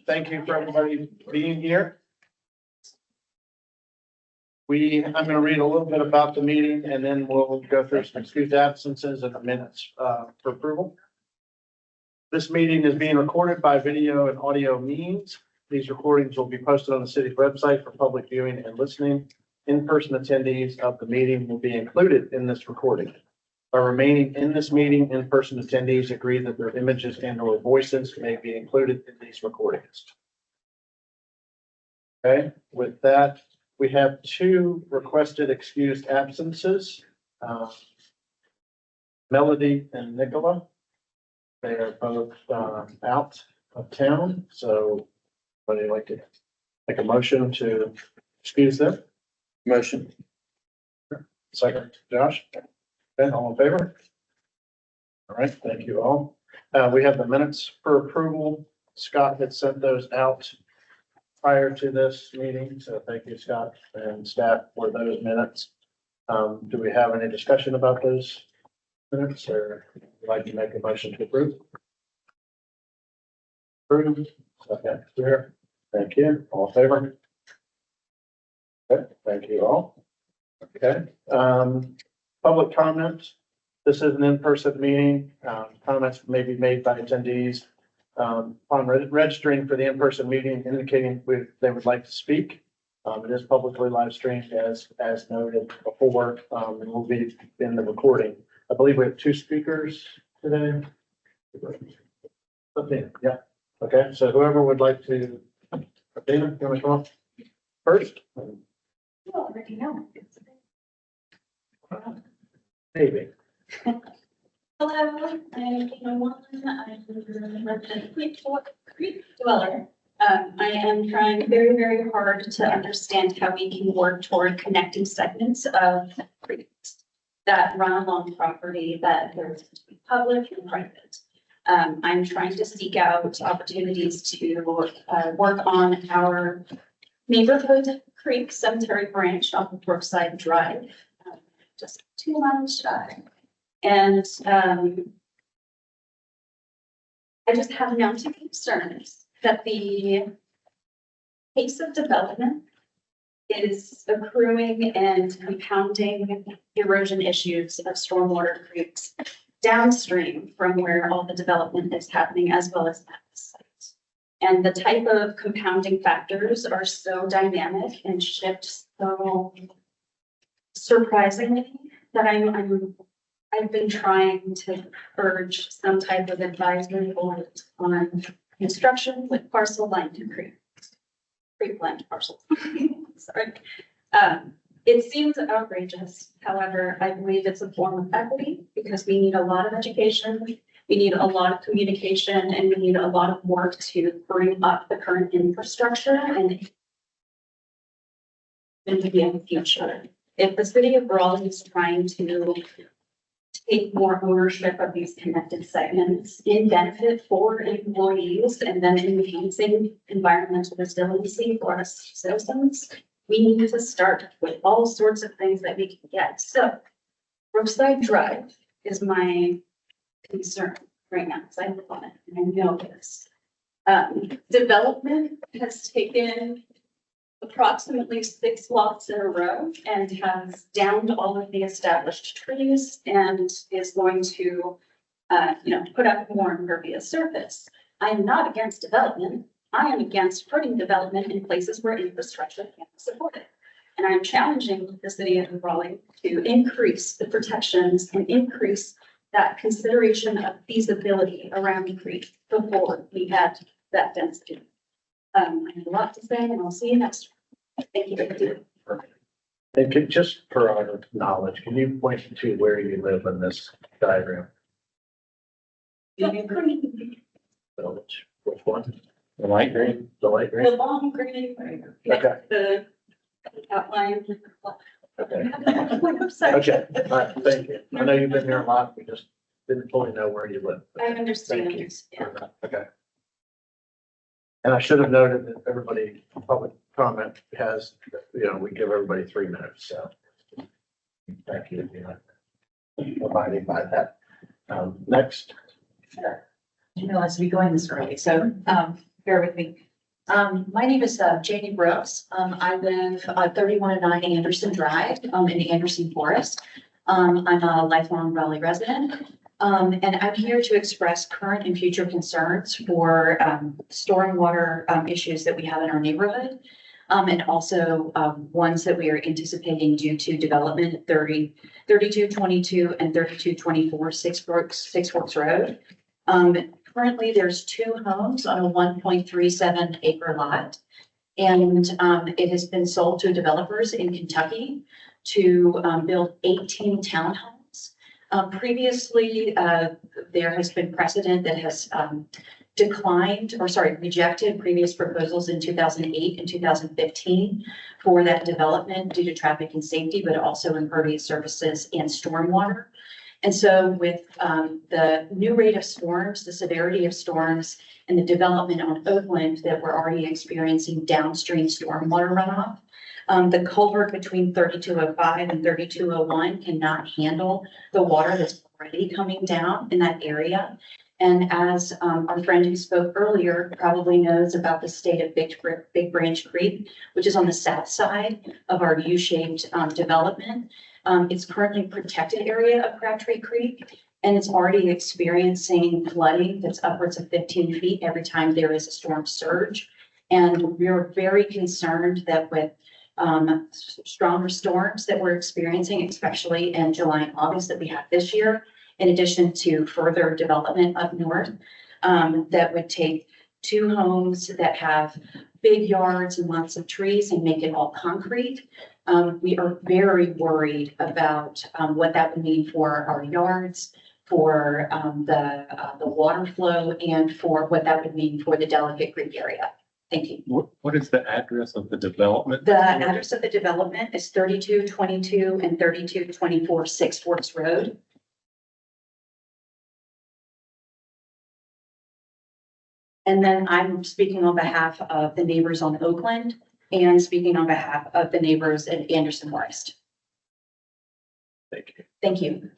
Thank you for everybody being here. I'm going to read a little bit about the meeting and then we'll go through some excused absences and the minutes for approval. This meeting is being recorded by video and audio means. These recordings will be posted on the city's website for public viewing and listening. In-person attendees of the meeting will be included in this recording. By remaining in this meeting, in-person attendees agree that their images and/or voices may be included in these recordings. Okay, with that, we have two requested excused absences. Melody and Nicola. They are both out of town, so would you like to make a motion to excuse them? Motion. Second, Josh. Okay, all in favor? All right, thank you all. We have the minutes for approval. Scott had sent those out prior to this meeting, so thank you, Scott and staff, for those minutes. Do we have any discussion about those minutes, or would you like to make a motion to approve? Approved. Okay, clear. Thank you. All in favor? Okay, thank you all. Okay, public comments. This is an in-person meeting. Comments may be made by attendees upon registering for the in-person meeting, indicating they would like to speak. It is publicly live streamed as noted before, and will be in the recording. I believe we have two speakers today. Okay, yeah. Okay, so whoever would like to, Dana, you want to come up first? You already know. Maybe. Hello, I'm Dana One. I'm a resident Creek dweller. I am trying very, very hard to understand how we can work toward connecting segments of creeks that run along property that there's to be public and private. I'm trying to seek out opportunities to work on our neighborhood creek cemetery branch off of Brookside Drive, just 2 miles shy. And I just have mounting concerns that the pace of development is accruing and compounding erosion issues of stormwater creeks downstream from where all the development is happening, as well as at the site. And the type of compounding factors are so dynamic and shift so surprisingly that I've been trying to urge some type of advisory board on construction with parcel line to creek land parcels. Sorry. It seems outrageous. However, I believe it's a form of equity because we need a lot of education. We need a lot of communication and we need a lot of work to bring up the current infrastructure and to be in the future. If the city of Raleigh is trying to take more ownership of these connected segments in benefit for employees and then enhancing environmental resiliency for us citizens, we need to start with all sorts of things that we can get. So Brookside Drive is my concern right now, because I live on it and I know this. Development has taken approximately 6 lots in a row and has downed all of the established trees and is going to, put up more impervious surface. I am not against development. I am against putting development in places where infrastructure can't support it. And I'm challenging the city of Raleigh to increase the protections and increase that consideration of feasibility around the creek before we had that density. I have a lot to say and I'll see you next week. Thank you. And just for our knowledge, can you point to where you live in this diagram? Village. Which one? The light green. The light green? The long green. Okay. The outline. Okay. Website. Okay. All right. Thank you. I know you've been here a lot. We just didn't fully know where you live. I understand. Thank you Yeah. for that. Okay. And I should have noted that everybody, public comment has, we give everybody 3 minutes, so. Thank you. Abiding by that. Next. Sure. Didn't realize we'd be going this early, so bear with me. My name is Janie Brooks. I live 3109 Anderson Drive in the Anderson Forest. I'm a lifelong Raleigh resident. And I'm here to express current and future concerns for stormwater issues that we have in our neighborhood. And also ones that we are anticipating due to development at 3222 and 3224 Six Forks Road. Currently, there's 2 homes on a 1.37 acre lot. And it has been sold to developers in Kentucky to build 18 townhomes. Previously, there has been precedent that has rejected previous proposals in 2008 and 2015 for that development due to traffic and safety, but also impervious surfaces and stormwater. And so with the new rate of storms, the severity of storms, and the development on Oakland that we're already experiencing downstream stormwater runoff, the culvert between 3205 and 3201 cannot handle the water that's already coming down in that area. And as our friend who spoke earlier probably knows about the state of Big Branch Creek, which is on the south side of our U-shaped development. It's currently a protected area of Crabtree Creek, and it's already experiencing flooding that's upwards of 15 feet every time there is a storm surge. And we're very concerned that with stronger storms that we're experiencing, especially in July and August that we have this year, in addition to further development up north, that would take 2 homes that have big yards and lots of trees and make it all concrete. We are very worried about what that would mean for our yards, for the water flow, and for what that would mean for the Delicate Creek area. Thank you. What is the address of the development? The address of the development is 3222 and 3224 Six Forks Road. And then I'm speaking on behalf of the neighbors on Oakland and speaking on behalf of the neighbors at Anderson Forest. Thank you. Thank you.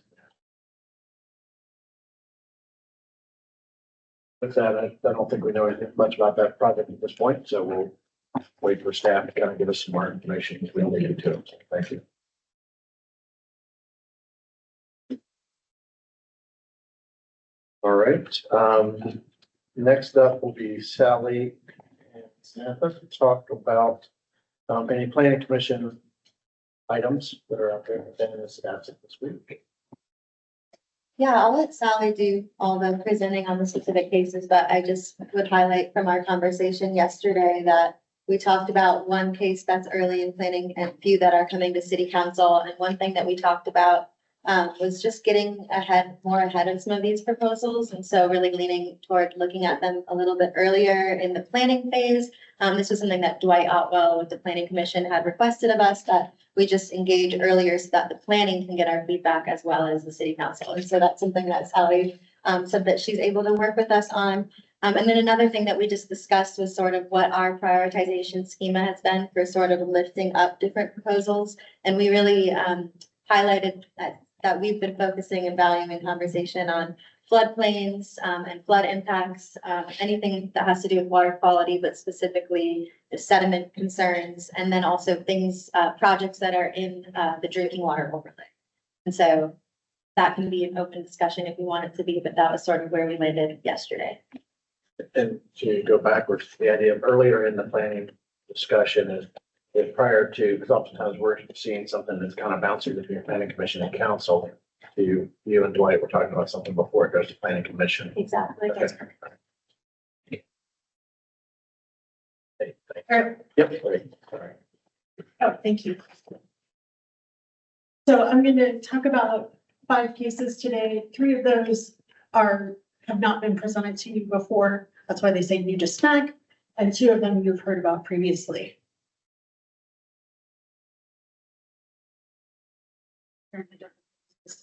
With that, I don't think we know anything much about that project at this point, so we'll wait for staff to kind of give us some more information as we look into it. Thank you. All right. Next up will be Sally and Samantha to talk about any planning commission items that are out there within this absent this week. Yeah, I'll let Sally do all the presenting on the specific cases, but I just would highlight from our conversation yesterday that we talked about one case that's early in planning and a few that are coming to city council. And one thing that we talked about was just getting more ahead of some of these proposals. And so really leaning toward looking at them a little bit earlier in the planning phase. This was something that Dwight Otwell with the Planning Commission had requested of us, that we just engage earlier so that the planning can get our feedback as well as the city council. And so that's something that Sally said that she's able to work with us on. And then another thing that we just discussed was sort of what our prioritization schema has been for sort of lifting up different proposals. And we really highlighted that we've been focusing and valuing conversation on floodplains and flood impacts, anything that has to do with water quality, but specifically the sediment concerns, and then also things, projects that are in the drinking water overlay. And so that can be an open discussion if we want it to be, but that was sort of where we landed yesterday. And to go backwards, the idea of earlier in the planning discussion is prior to, because oftentimes we're seeing something that's kind of bouncing between planning commission and council. To you and Dwight, we're talking about something before it goes to planning commission. Exactly. Okay. Hey, thanks. All right. Yep. Great. All right. Oh, thank you. So I'm going to talk about 5 cases today. 3 of those have not been presented to you before. That's why they say new to snack. And 2 of them you've heard about previously.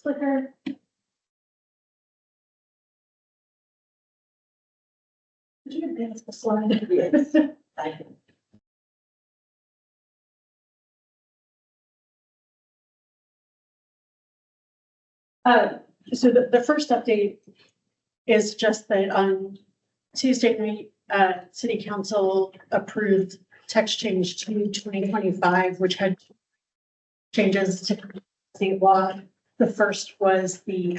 Clicker. Did you advance the slide? Yes. So the first update is just that on Tuesday night, city council approved text change to 2025, which had changes to state law. The first was the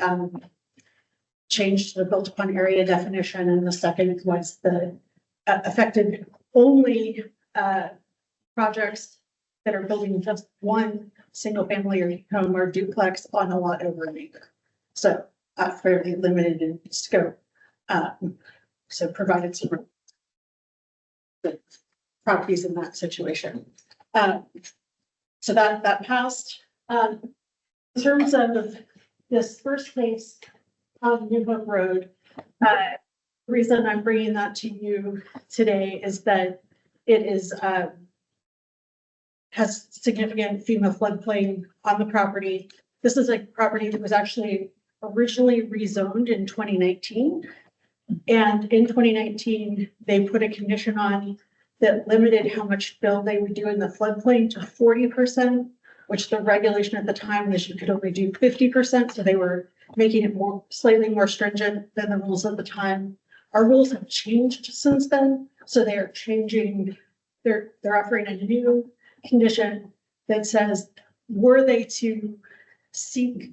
change to the built upon area definition, and the second was the affected only projects that are building just one single family home or duplex on a lot over an acre. So fairly limited in scope. So provided some properties in that situation. So that passed. In terms of this first case on New Hope Road, the reason I'm bringing that to you today is that it is has significant FEMA floodplain on the property. This is a property that was actually originally rezoned in 2019. And in 2019, they put a condition on that limited how much fill they would do in the floodplain to 40%, which the regulation at the time was you could only do 50%. So they were making it slightly more stringent than the rules at the time. Our rules have changed since then. So they are changing, they're offering a new condition that says, were they to seek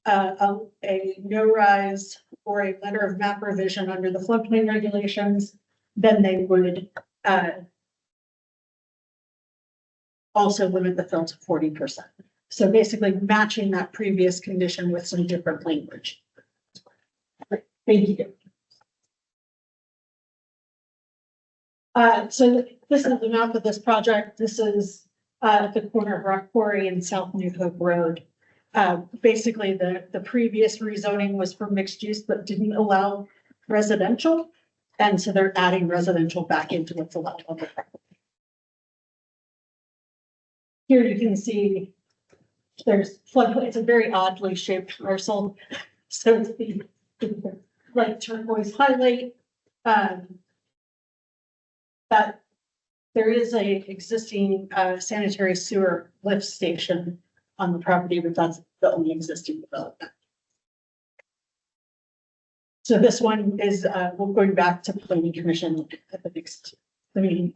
a no-rise or a letter of map revision under the floodplain regulations, then they would also limit the fill to 40%. So basically matching that previous condition with some different language. Thank you. So this is the map of this project. This is at the corner of Rock Quarry and South New Hope Road. Basically, the previous rezoning was for mixed use, but didn't allow residential. And so they're adding residential back into what's allowed on the property. Here you can see there's floodplain. It's a very oddly shaped parcel. So it's the like turquoise highlight. That there is a existing sanitary sewer lift station on the property, but that's the only existing development. So this one is we're going back to planning commission at the next meeting.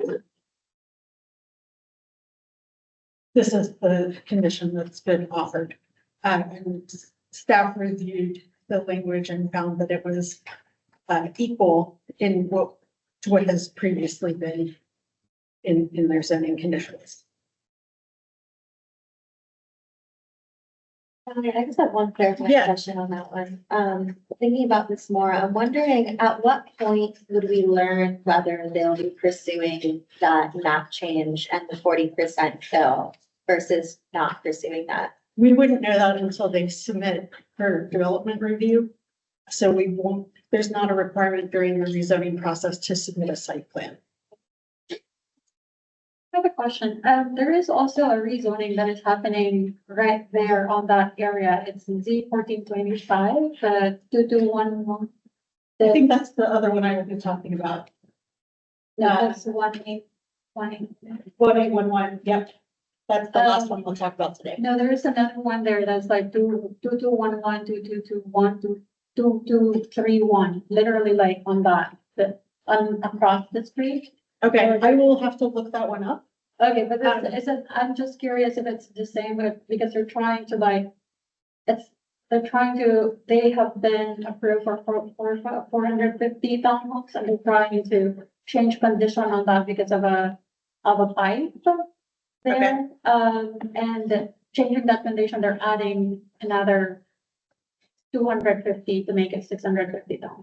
This is the condition that's been offered, and staff reviewed the language and found that it was equal in to what has previously been in their zoning conditions. I just have one clarifying Yeah. question on that one. Thinking about this more, I'm wondering at what point would we learn whether they'll be pursuing that map change and the 40% fill versus not pursuing that? We wouldn't know that until they submit her development review. So we won't, there's not a requirement during the rezoning process to submit a site plan. I have a question. There is also a rezoning that is happening right there on that area. It's Z 1425, 2211. I think that's the other one I would be talking about. That's 1818. 1811, yep. That's the last one we'll talk about today. No, there is another one there that's like 2211, 2221, 2231, literally like on that, across the street. Okay, I will have to look that one up. Okay, but I'm just curious if it's the same, because they're trying to they have been approved for 450 townhomes, and they're trying to change condition on that because of a pipe there. And changing that condition, they're adding another 250 to make it 650 down.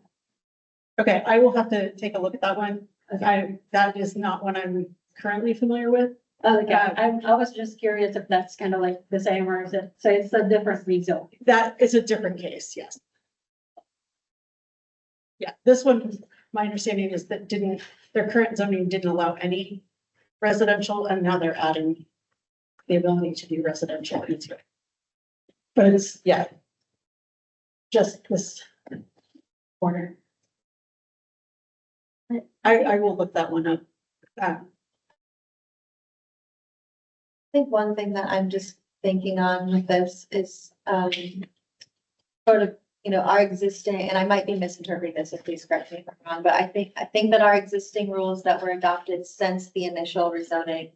Okay, I will have to take a look at that one. That is not one I'm currently familiar with. Okay, I was just curious if that's kind of like the same, or is it, so it's a different rezone. That is a different case, yes. Yeah, this one, my understanding is that their current zoning didn't allow any residential, and now they're adding the ability to do residential into it. But it's, yeah, just this corner. I will look that one up. I think one thing that I'm just thinking on with this is, sort of, you know, our existing, and I might be misinterpreting this, so please correct me if I'm wrong, but I think that our existing rules that were adopted since the initial rezoning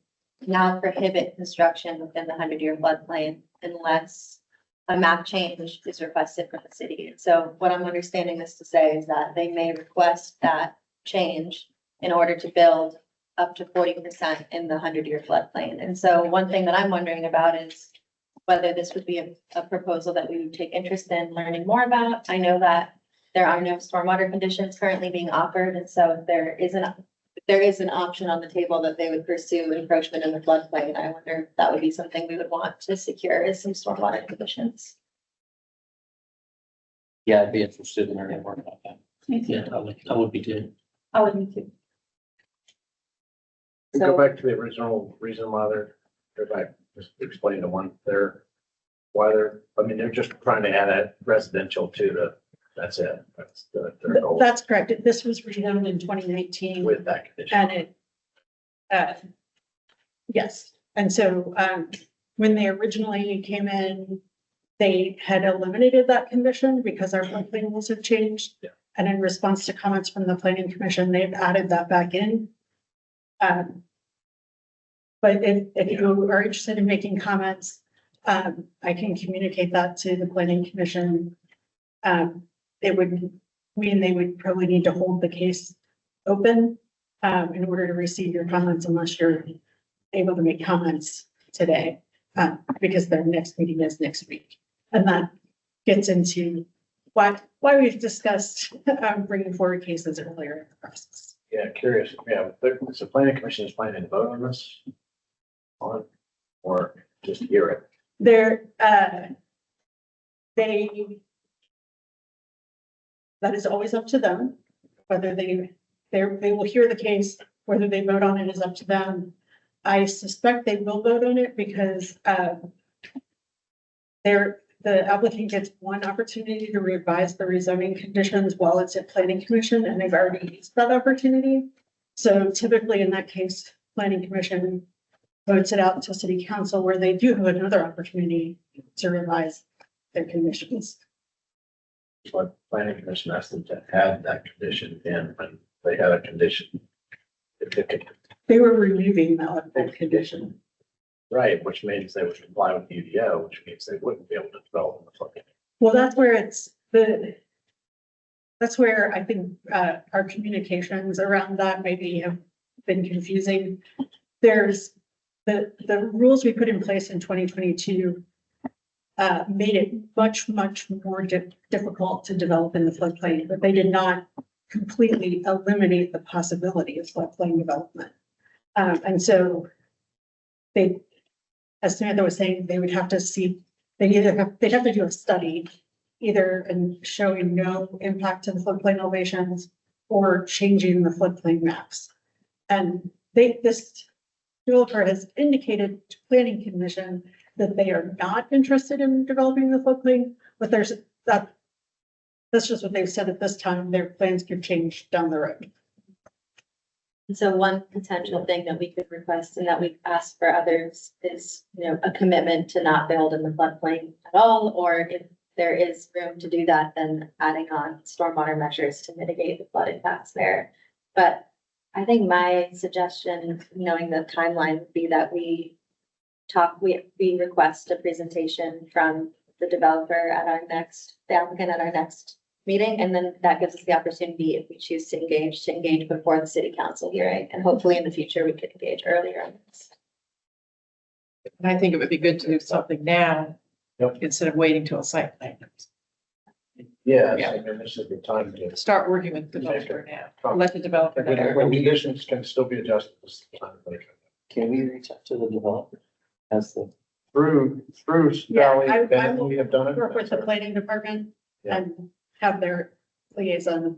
now prohibit construction within the 100-year floodplain unless a map change is requested from the city. And so what I'm understanding this to say is that they may request that change in order to build up to 40% in the 100-year floodplain. And so one thing that I'm wondering about is whether this would be a proposal that we would take interest in learning more about. I know that there are no stormwater conditions currently being offered, and so if there is an option on the table that they would pursue encroachment in the floodplain, I wonder if that would be something we would want to secure as some stormwater conditions. Yeah, I'd be interested in learning more about that. Yeah, I would be too. I would need to. Go So, back to the original reason why they're like, just explain the one there. Why they're just trying to add a residential to that's it. That's their goal That's correct. This was rezoned in 2019 with that condition. and yes. And so, when they originally came in, they had eliminated that condition because our floodplain rules have changed. Yeah. And in response to comments from the planning commission, they've added that back in. But if you are interested in making comments, I can communicate that to the planning commission. It would mean they would probably need to hold the case open in order to receive your comments unless you're able to make comments today, because their next meeting is next week. And that gets into why we've discussed bringing forward cases earlier in the process. Yeah, curious. Yeah, but the planning commission is planning to vote on this or just hear it. That is always up to them, whether they will hear the case, whether they vote on it is up to them. I suspect they will vote on it because the applicant gets one opportunity to revise the rezoning conditions while it's at planning commission, and they've already used that opportunity. So typically in that case, planning commission votes it out to city council where they do have another opportunity to revise their conditions. But planning commission asked them to add that condition in when they had a condition. They were removing that condition. Right, which means they would comply with UDO, which means they wouldn't be able to develop in the floodplain. Well, that's where I think our communications around that maybe have been confusing. There's the rules we put in place in 2022 made it much more difficult to develop in the floodplain, but they did not completely eliminate the possibility of floodplain development. And so as Samantha was saying, they would have to see, they'd have to do a study, either in showing no impact to the floodplain elevations or changing the floodplain maps. And this developer has indicated to planning commission that they are not interested in developing the floodplain, but that's just what they've said at this time. Their plans could change down the road. and so one potential thing that we could request and that we've asked for others is, you know, a commitment to not build in the floodplain at all, or if there is room to do that, then adding on stormwater measures to mitigate the flood impacts there. But I think my suggestion, knowing the timeline, would be that we request a presentation from the developer the applicant at our next meeting, and then that gives us the opportunity, if we choose to engage before the city council hearing, and hopefully in the future we could engage earlier on this. And I think it would be good to do something now. Yep. Instead of waiting till a site plan. Yeah, Yeah. I mean, this is the time to. Start working with the developer now. Let the developer know. When conditions can still be adjusted. This is the time to make it. Can we reach out to the developer? As the, Through Yeah, Sally, I Ben, will we have done it. Work with the planning department Yeah. and have their liaison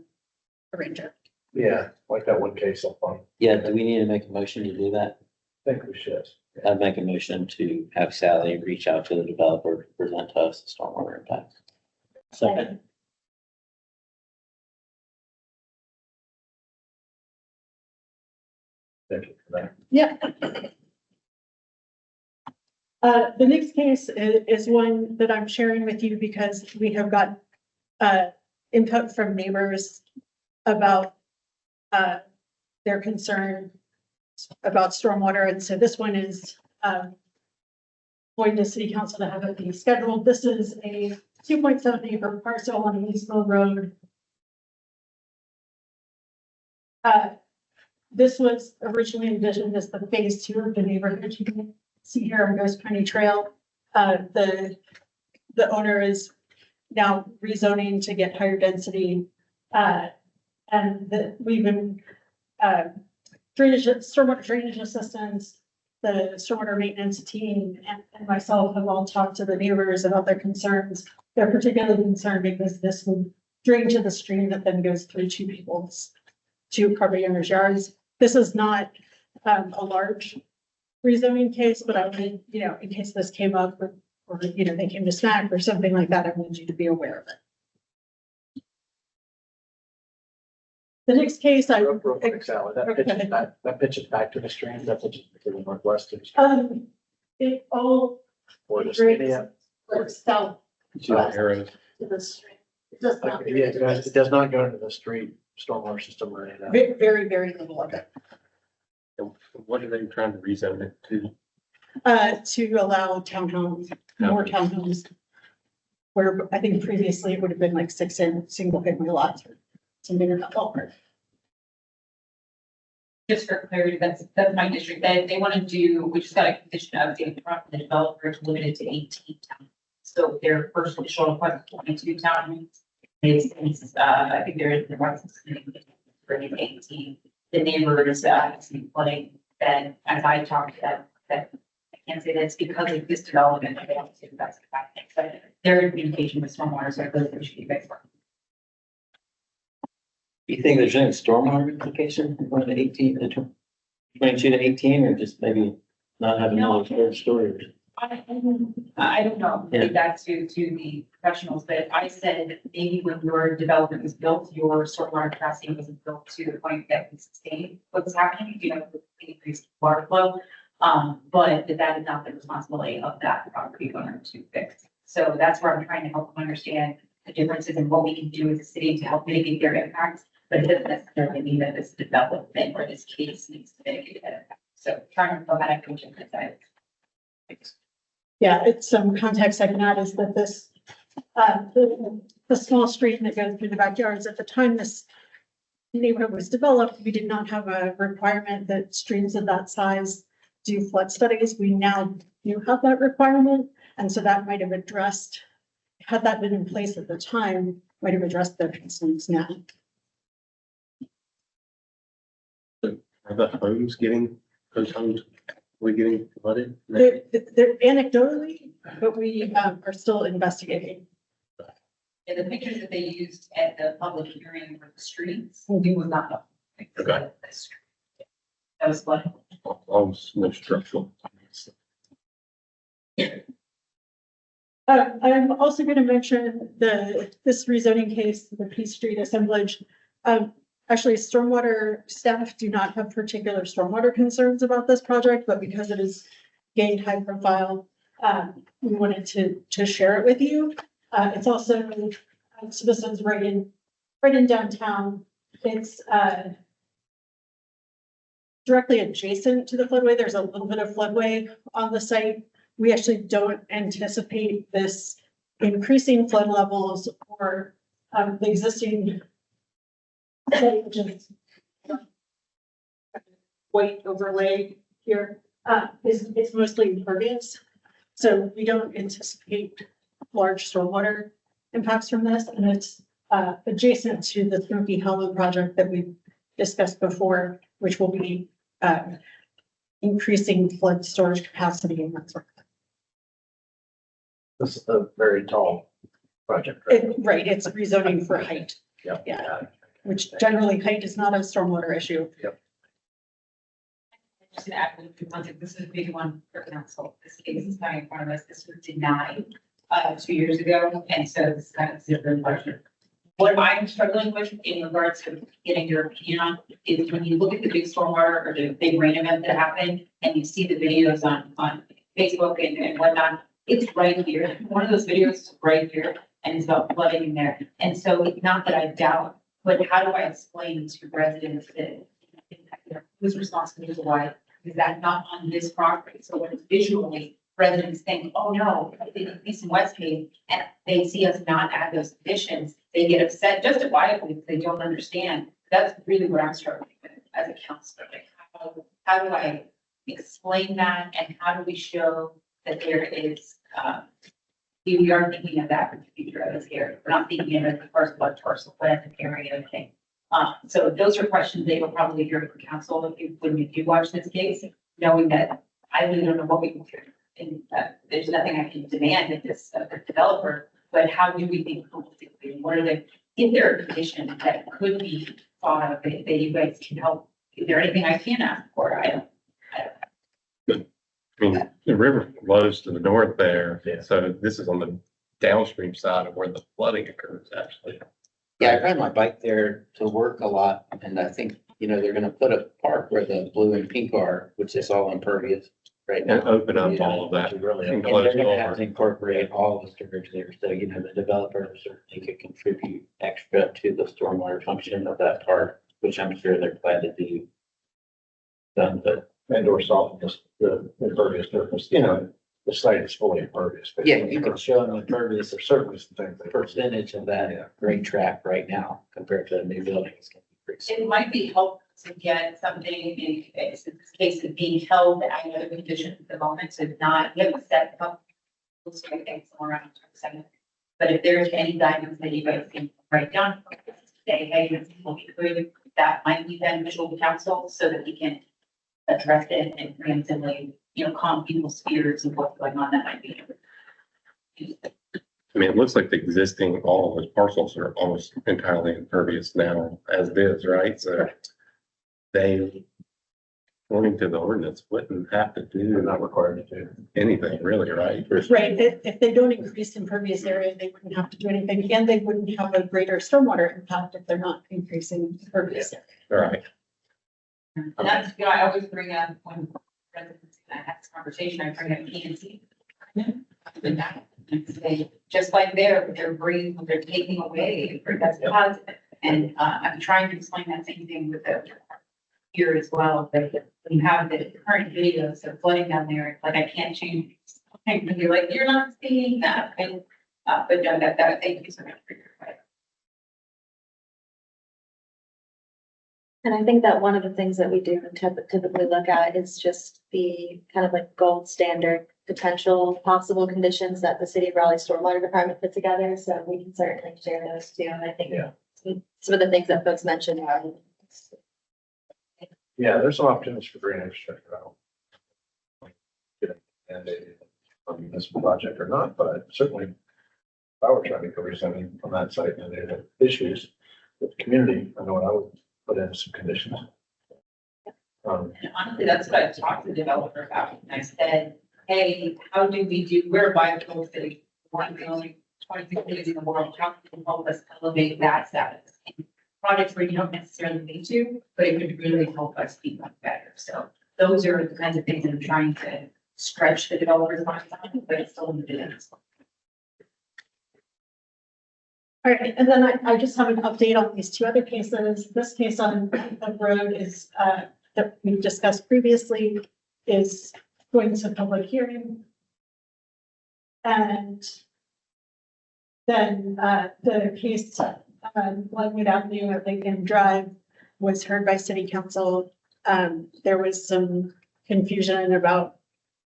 arrange it. Yeah, like that one case up on, yeah, do we need to make a motion to do that? I think we should. I'd make a motion to have Sally reach out to the developer to present to us the stormwater impacts. Second. Thank you for that. Yeah. The next case is one that I'm sharing with you because we have got input from neighbors about, their concern about stormwater. And so this one is, going to city council to have it be scheduled. This is a 2.7 acre parcel on East Mill Road. This was originally envisioned as the phase 2 of the neighborhood. You can see here on Ghost Pony Trail. The owner is now rezoning to get higher density. We've been, stormwater drainage assistance, the stormwater maintenance team and myself have all talked to the neighbors about their concerns. They're particularly concerned because this would drain to the stream that then goes through two property owners' yards. This is not a large rezoning case, but I would, in case this came up or, they came to smack or something like that, I wanted you to be aware of it. The next case, Real quick, Sally, that pitches back to the stream, that pitches to the northwest. It all Or the skinny. works south Arrows. to the stream. It does not. Yeah, it does not go into the street stormwater system or any of that. Very, very little of it. What are they trying to rezone it to? To allow townhomes, more townhomes. Where I think previously it would have been like 6 single family lots or something in that ballpark. Just for clarity, that's my district, they want to do, we just got a condition update from the developer to limit it to 18 towns. So their first initial request, 22 towns. I think they're in the process for 18. The neighbors, flooding, then as I talked to them, that I can't say that it's because of this development, I don't say that's the fact, but they're in communication with stormwater, so I feel like we should be fixed. You think there's any stormwater implication going to 18 to 22 to 18, or just maybe not having No. another storage? I don't know, Yeah. leave that to the professionals, but I said maybe when your development was built, your stormwater capacity wasn't built to the point that we sustain what's happening, with increased water flow. But that is not the responsibility of that property owner to fix. So that's where I'm trying to help them understand the differences in what we can do as a city to help mitigate their impacts. But it doesn't necessarily mean that this development or this case needs to mitigate that impact. So trying to go ahead and coach them that. Yeah, it's some context I can add is that this, the small stream that goes through the backyards, at the time this neighborhood was developed, we did not have a requirement that streams of that size do flood studies. We now do have that requirement. And so that might have addressed, had that been in place at the time, might have addressed their concerns now. Are the homes getting, those homes, we getting flooded? They're anecdotally, but we are still investigating. And the pictures that they used at the public hearing for the streets, we was not. Okay. That was flooded. Almost no structural. I'm also going to mention this rezoning case, the Peace Street assemblage. Actually, stormwater staff do not have particular stormwater concerns about this project, but because it is gained high profile, we wanted to share it with you. It's also, so this is right in downtown. It's directly adjacent to the floodway. There's a little bit of floodway on the site. We actually don't anticipate this increasing flood levels or the existing white overlay here is mostly impervious. So we don't anticipate large stormwater impacts from this, and it's adjacent to the Smoky Hollow project that we've discussed before, which will be increasing flood storage capacity and that sort of thing. This is a very tall project, right? Right, it's rezoning for height, Yep. yeah. Which generally height is not a stormwater issue. Just to add one thing, this is a big one for council. This case is coming in front of us. This was denied 2 years ago, and so this is kind of a different question. What I'm struggling with in regards to getting your opinion on is when you look at the big stormwater or the big rain event that happened, and you see the videos on Facebook and whatnot, it's right here. One of those videos is right here, and it's about flooding in there. And so it's not that I doubt, but how do I explain to residents that whose responsibility is what? Is that not on this property? So when it's visually, residents think, oh no, at least in Westgate, and they see us not add those conditions, they get upset justifiably if they don't understand. That's really what I'm struggling with as a counselor. Like, how do I explain that, and how do we show that there is, we are thinking of that for the future of this area. We're not thinking of it as the first blood parcel, but as an area of thing. So those are questions they will probably hear from council if you, when you do watch this case, knowing that I really don't know what we can do. And there's nothing I can demand of this developer, but how do we think holistically? What are the, if there are conditions that could be thought of that you guys can help? Is there anything I can ask for? I mean, the river flows to the north there, Yeah. so this is on the downstream side of where the flooding occurs, actually. Yeah, I ride my bike there to work a lot, and I think, they're gonna put a park where the blue and pink are, which is all impervious right now. And open up all of that. Really, And they're enclosed gonna have to culvert. incorporate all the storage there, so, the developer certainly could contribute extra to the stormwater function of that park, which I'm sure they're glad to do. Done, but, and or soften the impervious surface, the site is fully impervious. yeah, you can show them impervious There's certainly some things that. percentage of that great track right now compared to the new building. It's gonna be pretty small. It might be helpful to get something in this case of being held at other conditions at the moment, so not, you have to set up. Those kind of things around 7. But if there's any guidance that you guys can write down, say, hey, this will be good, that might be beneficial to council so that we can address it and preemptively, calm people's fears of what's going on that might be. I mean, it looks like the existing, all of those parcels are almost entirely impervious now as it is, right? So they, according to the ordinance, wouldn't have to They're do not required to do. anything really, right? Right, if they don't increase impervious area, they wouldn't have to do anything, and they wouldn't have a greater stormwater impact if they're not increasing impervious area. All right. And that's, I always bring up when residents, I have this conversation, I bring up PNC. And that, and say, just like they're bringing, they're taking away, that's positive. And, I'm trying to explain that same thing with the here as well, but when you have the current videos of flooding down there, it's like, I can't change. And you're like, you're not seeing that, and, but no, thank you so much for your advice. And I think that one of the things that we do typically look at is just the kind of like gold standard potential possible conditions that the city of Raleigh Stormwater Department put together. So we can certainly share those too. And I think Yeah. some of the things that folks mentioned are. Yeah, there's some opportunities for green infrastructure. I don't get it mandated on this project or not, but certainly if I were trying to go something on that site and there are issues with the community, I know what I would put in some conditions. And honestly, that's what I've talked to the developer about. And I said, hey, how do we do, we're a biotech city, one of the only 26 cities in the world, how can you help us elevate that status? Projects where you don't necessarily need to, but it could really help us be much better. So those are the kinds of things that I'm trying to stretch the developers' minds on, but it's still in the business. All right, and then I just have an update on these two other cases. This case on the road is, that we discussed previously, is going to public hearing. And then, the case, Glenwood Avenue at Lincoln Drive was heard by city council. There was some confusion about,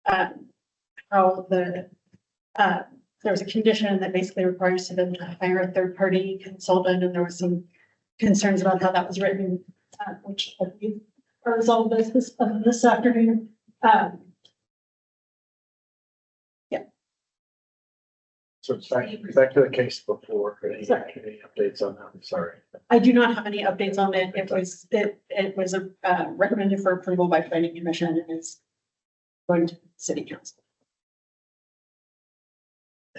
how there was a condition that basically requires them to hire a third-party consultant, and there was some concerns about how that was written, which I believe are resolved this afternoon. So it's back to the case before, any Sorry. updates on that? I'm sorry. I do not have any updates on it. It was recommended for approval by planning commission and is going to city council.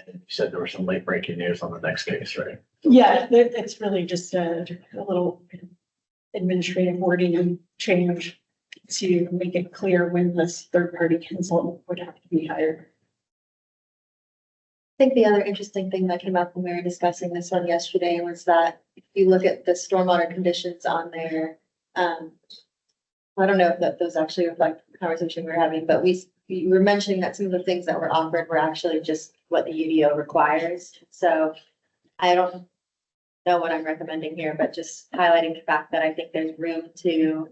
You said there was some late breaking news on the next case, right? Yeah, it's really just a little administrative wording and change to make it clear when this third-party consultant would have to be hired. think the other interesting thing that came up when we were discussing this one yesterday was that if you look at the stormwater conditions on there, I don't know if that those actually reflect the conversation we were having, but we were mentioning that some of the things that were offered were actually just what the UDO requires. So I don't know what I'm recommending here, but just highlighting the fact that I think there's room to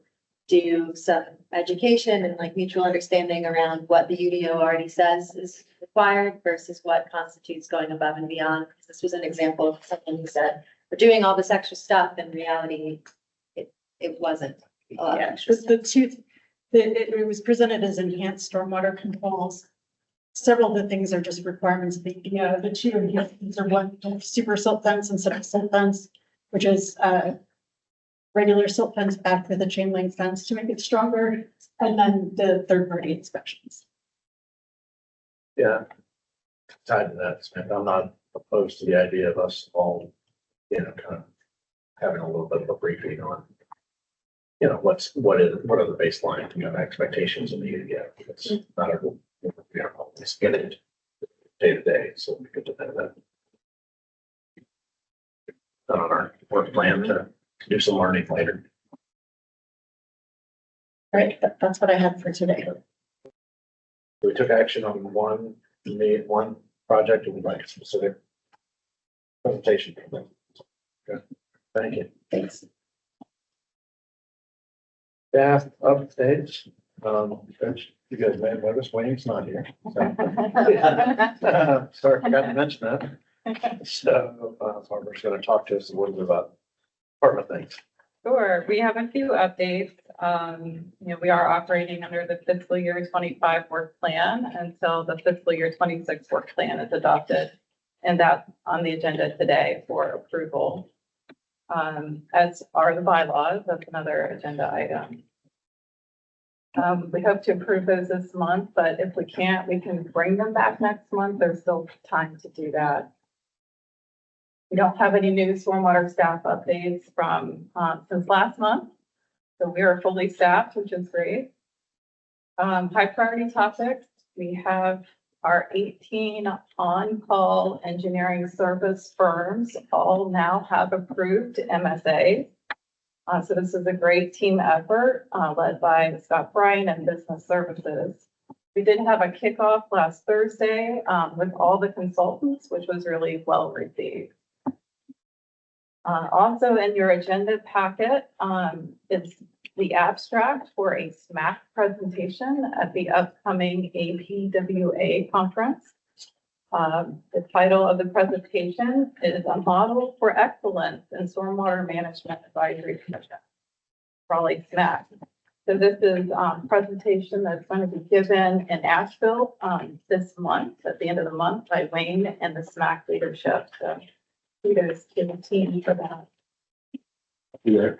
do some education and like mutual understanding around what the UDO already says is required versus what constitutes going above and beyond. Because this was an example of someone who said, we're doing all this extra stuff. In reality, it wasn't a lot of Yeah, extra just the two, it was presented as enhanced stormwater controls. Several of the things are just requirements of the, the two enhanced things are one, super silt fence instead of silt fence, which is, regular silt fence backed with a chain link fence to make it stronger, and then the third party inspections. Yeah. Tied to that, Smith, I'm not opposed to the idea of us all, kind of having a little bit of a briefing on, what are the baseline, expectations of the UDO. It's not a, always get it day to day, so we could depend on that. On our work plan to do some learning later. Right, that's what I had for today. We took action on one project, and we'd like a specific presentation from them. Okay, thank you. Thanks. Staff updates, you guys may have noticed Wayne's not here. So. Sorry, I forgot to mention that. So, Barbara's gonna talk to us a little bit about department things. Sure, we have a few updates. We are operating under the fiscal year 25 work plan until the fiscal year 26 work plan is adopted. And that's on the agenda today for approval. As are the bylaws, that's another agenda item. We hope to approve those this month, but if we can't, we can bring them back next month. There's still time to do that. We don't have any new stormwater staff updates from, since last month. So we are fully staffed, which is great. High priority topics, we have our 18 on-call engineering service firms all now have approved MSA. So this is a great team effort, led by Scott Bryan and Business Services. We did have a kickoff last Thursday, with all the consultants, which was really well received. Also in your agenda packet, is the abstract for a SMAC presentation at the upcoming APWA conference. The title of the presentation is A Model for Excellence in Stormwater Management Advisory Commission, Raleigh SMAC. So this is a presentation that's going to be given in Asheville this month, at the end of the month, by Wayne and the SMAC leadership. So kudos to the team for that. Yeah.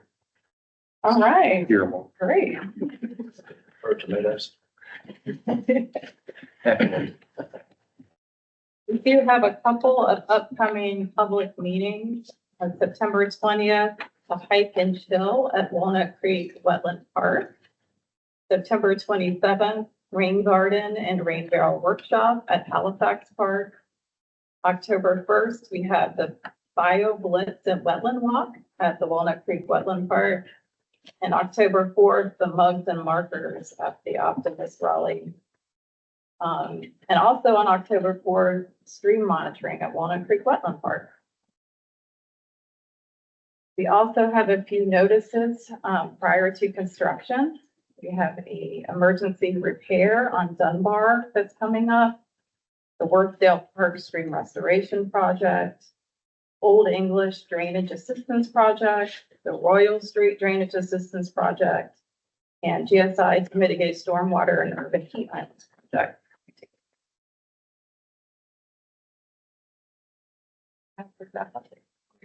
All right, Hear them all. great. Or tomatoes. We do have a couple of upcoming public meetings on September 20th, a hike and chill at Walnut Creek Wetland Park. September 27th, rain garden and rain barrel workshop at Halifax Park. October 1st, we have the Bio Blitz and Wetland Walk at the Walnut Creek Wetland Park. And October 4th, the mugs and markers at the Optimus Raleigh. And also on October 4th, stream monitoring at Walnut Creek Wetland Park. We also have a few notices prior to construction. We have a emergency repair on Dunbar that's coming up. The Workdale Park Stream Restoration Project, Old English Drainage Assistance Project, the Royal Street Drainage Assistance Project, and GSI to mitigate stormwater and urban heat islands project.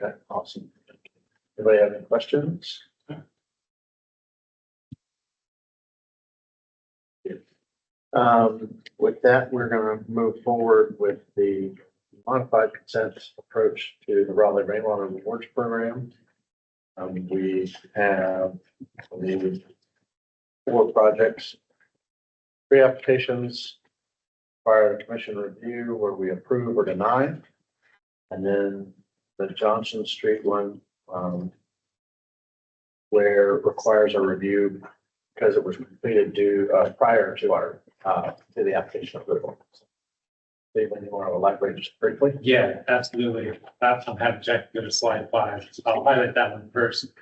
Okay, awesome. Anybody have any questions? With that, we're gonna move forward with the modified consent approach to the Raleigh Rainwater Rewards Program. We have the 4 projects, 3 applications, Prior to commission review where we approve or deny. And then the Johnson Street one, where it requires a review because it was completed prior to our, to the application approval. Steve, you want to elaborate just briefly? Yeah, absolutely. I'm happy to go to slide 5. I'll highlight that one first.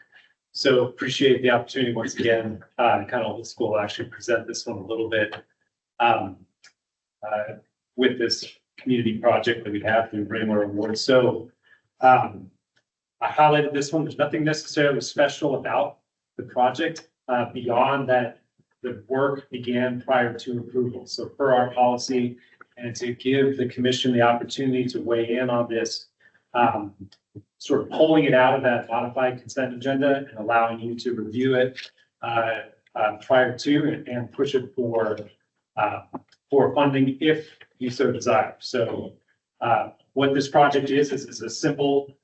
So appreciate the opportunity once again, kind of old school, actually present this one a little bit. With this community project that we have through Rainwater Award. So I highlighted this one. There's nothing necessarily special about the project beyond that the work began prior to approval. So per our policy, and to give the commission the opportunity to weigh in on this, sort of pulling it out of that modified consent agenda and allowing you to review it prior to and push it for funding if you so desire. So what this project is a simple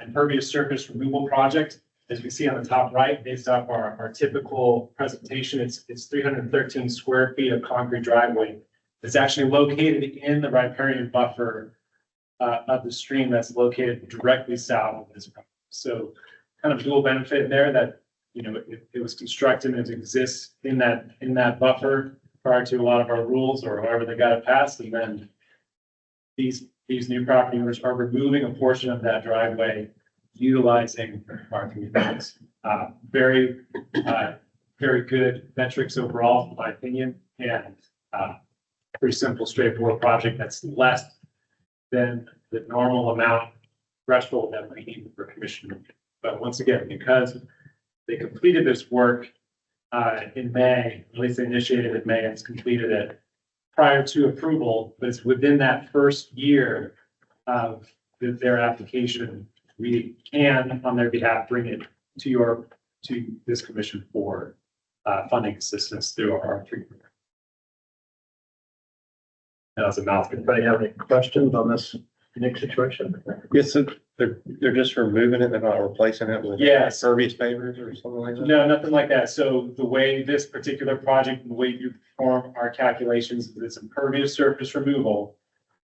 impervious surface removal project. As we see on the top right, based off our typical presentation, it's 313 square feet of concrete driveway. It's actually located in the riparian buffer of the stream that's located directly south of this project. So kind of dual benefit there that, you know, it was constructed and it exists in that buffer prior to a lot of our rules or however they got it passed. And then these new property owners are removing a portion of that driveway, utilizing parking units. Very good metrics overall, in my opinion, and pretty simple, straightforward project that's less than the normal amount threshold that we need for commission. But once again, because they completed this work in May, at least they initiated in May and it's completed it prior to approval, but it's within that first year of their application, we can, on their behalf, bring it to this commission for funding assistance through our R3. That was a mouthful. Anybody have any questions on this unique situation? Yes, so they're just removing it, they're not replacing it with Yes. impervious pavers or something like that? No, nothing like that. So the way this particular project, the way you perform our calculations, is it's impervious surface removal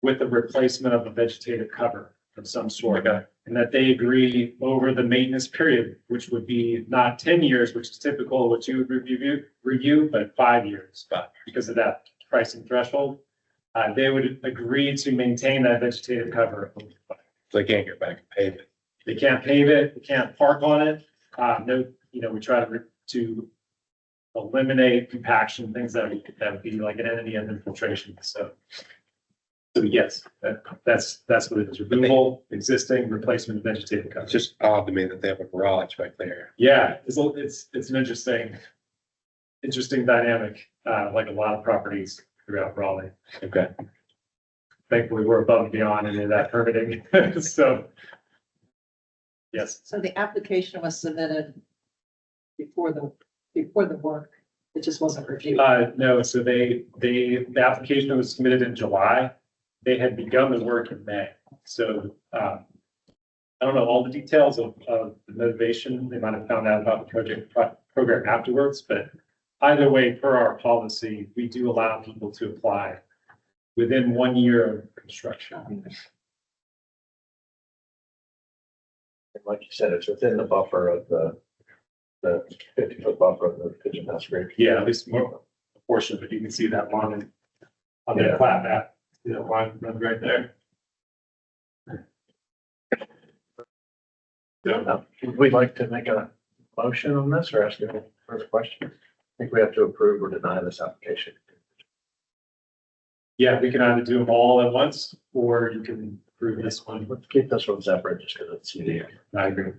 with the replacement of a vegetative cover of some sort. Okay. And that they agree over the maintenance period, which would be not 10 years, which is typical, what you would review, but 5 years. Because of that pricing threshold, they would agree to maintain that vegetative cover. So they can't get back and pave it. They can't pave it, they can't park on it. No, you know, we try to eliminate compaction, things that would be like an entity of infiltration. So yes, that's what it is. Removal, existing, replacement of vegetative cover. It's just odd to me that they have a garage back there. Yeah, it's an interesting dynamic, like a lot of properties throughout Raleigh. Okay. Thankfully, we're above and beyond any of that permitting. So yes. So the application was submitted before the work, it just wasn't reviewed. No, so the application was submitted in July. They had begun the work in May. So, I don't know all the details of the motivation. They might have found out about the program afterwards, but either way, per our policy, we do allow people to apply within 1 year of construction. And like you said, it's within the buffer of the 50-foot buffer of the Pigeon House Creek. Yeah, at least more a portion, but you can see that line on the plat map. See that line runs right there. So, Would we like to make a motion on this or ask any further questions? I think we have to approve or deny this application. yeah, we can either do them all at once, or you can approve this one. Let's keep this one separate just because it's unique. I agree.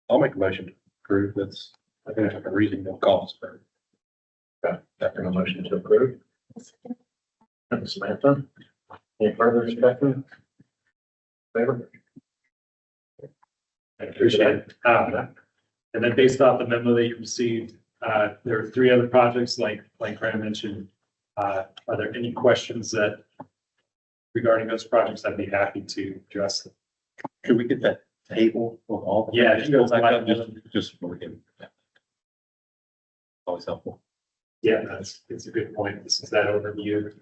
I'll make a motion to approve. I think it's a reasonable cost for. After a motion to approve. And Samantha, any further discussion? Favor? I appreciate it. And then based off the memo that you received, there are 3 other projects like Graham mentioned. Are there any questions regarding those projects? I'd be happy to address them. Could we get that table with all? Yeah, if you go back up. Just working. Always helpful. Yeah, it's a good point. This is that overview.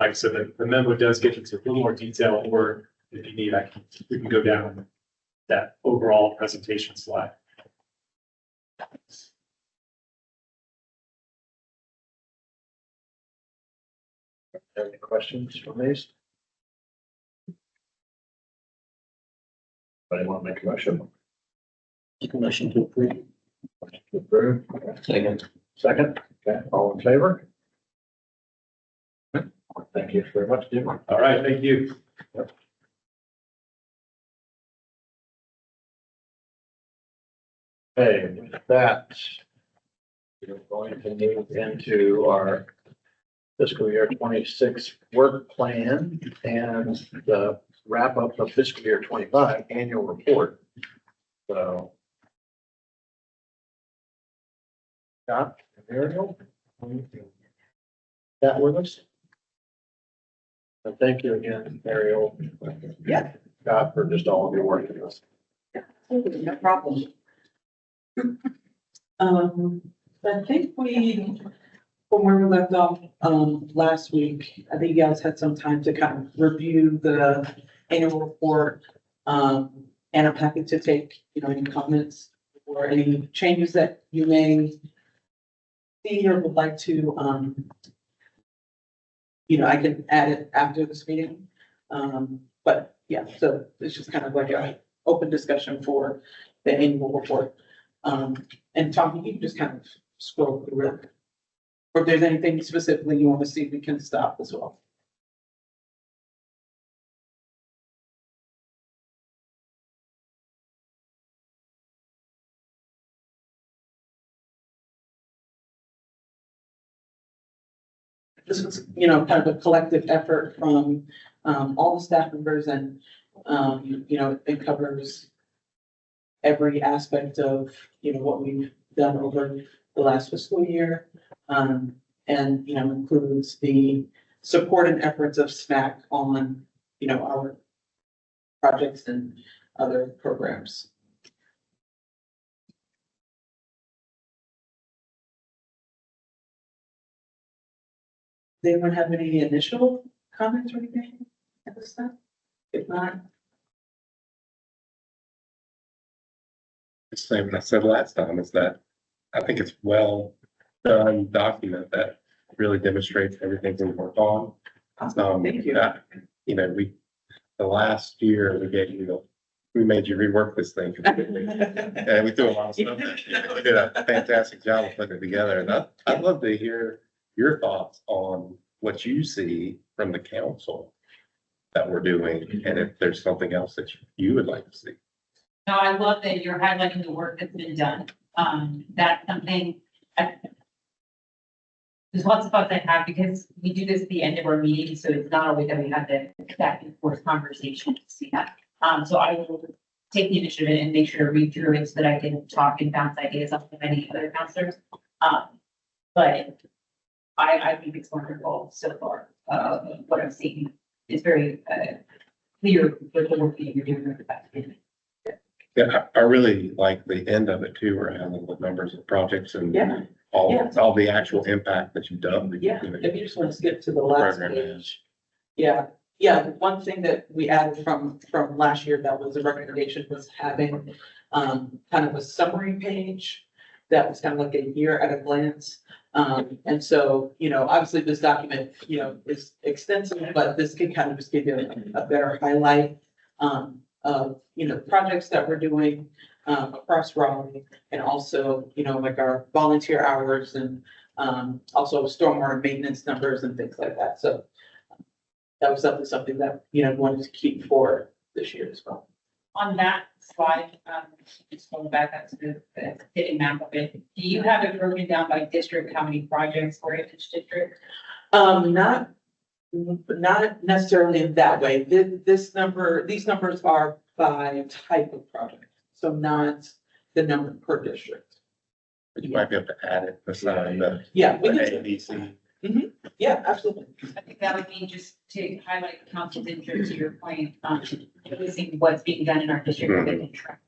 like I said, the memo does get into a little more detail, or if you need, we can go down that overall presentation slide. Any questions from these? Anybody want to make a motion? Motion to approve. To approve? Second. Second, okay, all in favor? Thank you very much, Jim. All right, thank you. Okay, with that, we're going to move into our fiscal year 26 work plan and the wrap up of fiscal year 25 annual report. So. Scott and Ariel, that with us? And thank you again, Ariel. Yeah. Scott, for just all of your work with us. No problem. I think from where we left off, last week, I think you guys had some time to kind of review the annual report. And I'm happy to take, any comments or any changes that you may see or would like to, I can add it after this meeting. But yeah, so it's just kind of like a open discussion for the annual report. And Tom, you can just kind of scroll through it. Or if there's anything specifically you want to see, we can stop as well. This is, kind of a collective effort from all the staff members and, it covers every aspect of, what we've done over the last fiscal year. And, includes the support and efforts of SMAC on, our projects and other programs. Does anyone have any initial comments or anything at this time? If not, The same what I said last time is that I think it's well done document that really demonstrates everything we worked on. thank you. The last year we made you rework this thing. And we threw a lot of stuff at you. You did a fantastic job of putting it together. And I'd love to hear your thoughts on what you see from the council that we're doing, and if there's something else that you would like to see. No, I love that you're highlighting the work that's been done. That's something, there's lots of thoughts I have because we do this at the end of our meeting, so it's not always that we have the back and forth conversation to see that. So I will take the initiative and make sure to read through it so that I can talk and bounce ideas off of any other counselors. But I think it's wonderful so far. What I'm seeing is very clear with the work that you're doing with the back. Yeah, I really like the end of it too, where having the numbers of projects and Yeah. all the actual impact that you've done. Yeah, if you just want to skip to the last Program, page. Yeah, one thing that we added from last year that was a recommendation was having kind of a summary page that was kind of like a year at a glance. And so, obviously this document, is extensive, but this can kind of just give you a better highlight of, projects that we're doing across Raleigh, and also, like our volunteer hours and also stormwater maintenance numbers and things like that. So that was something that, wanted to keep for this year as well. On that slide, just going back up to the city map of it, do you have it broken down by district, how many projects were in each district? Not necessarily in that way. These numbers are by type of project, so not the number per district. But you might be able to add it beside the Yeah, we A, can, B, C. yeah, absolutely. I think that would be just to highlight the council's interest to your point, noticing what's being done in our district within the track.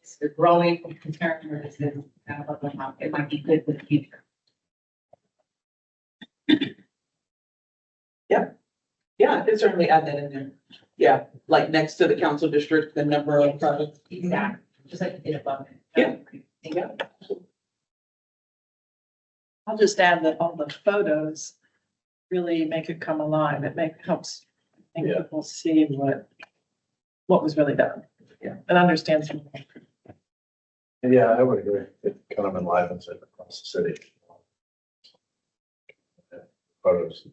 Is it growing concern or is it kind of leveling out? It might be good for the future. Yeah, I can certainly add that in there. Yeah, like next to the council district, the number of projects. Exactly, just like you did above it. Yeah. Yeah. I'll just add that all the photos really make it come alive. It helps make Yeah. people see what was really done. Yeah, and understand some. Yeah, I would agree. It kind of enlivens it across the city. Photos.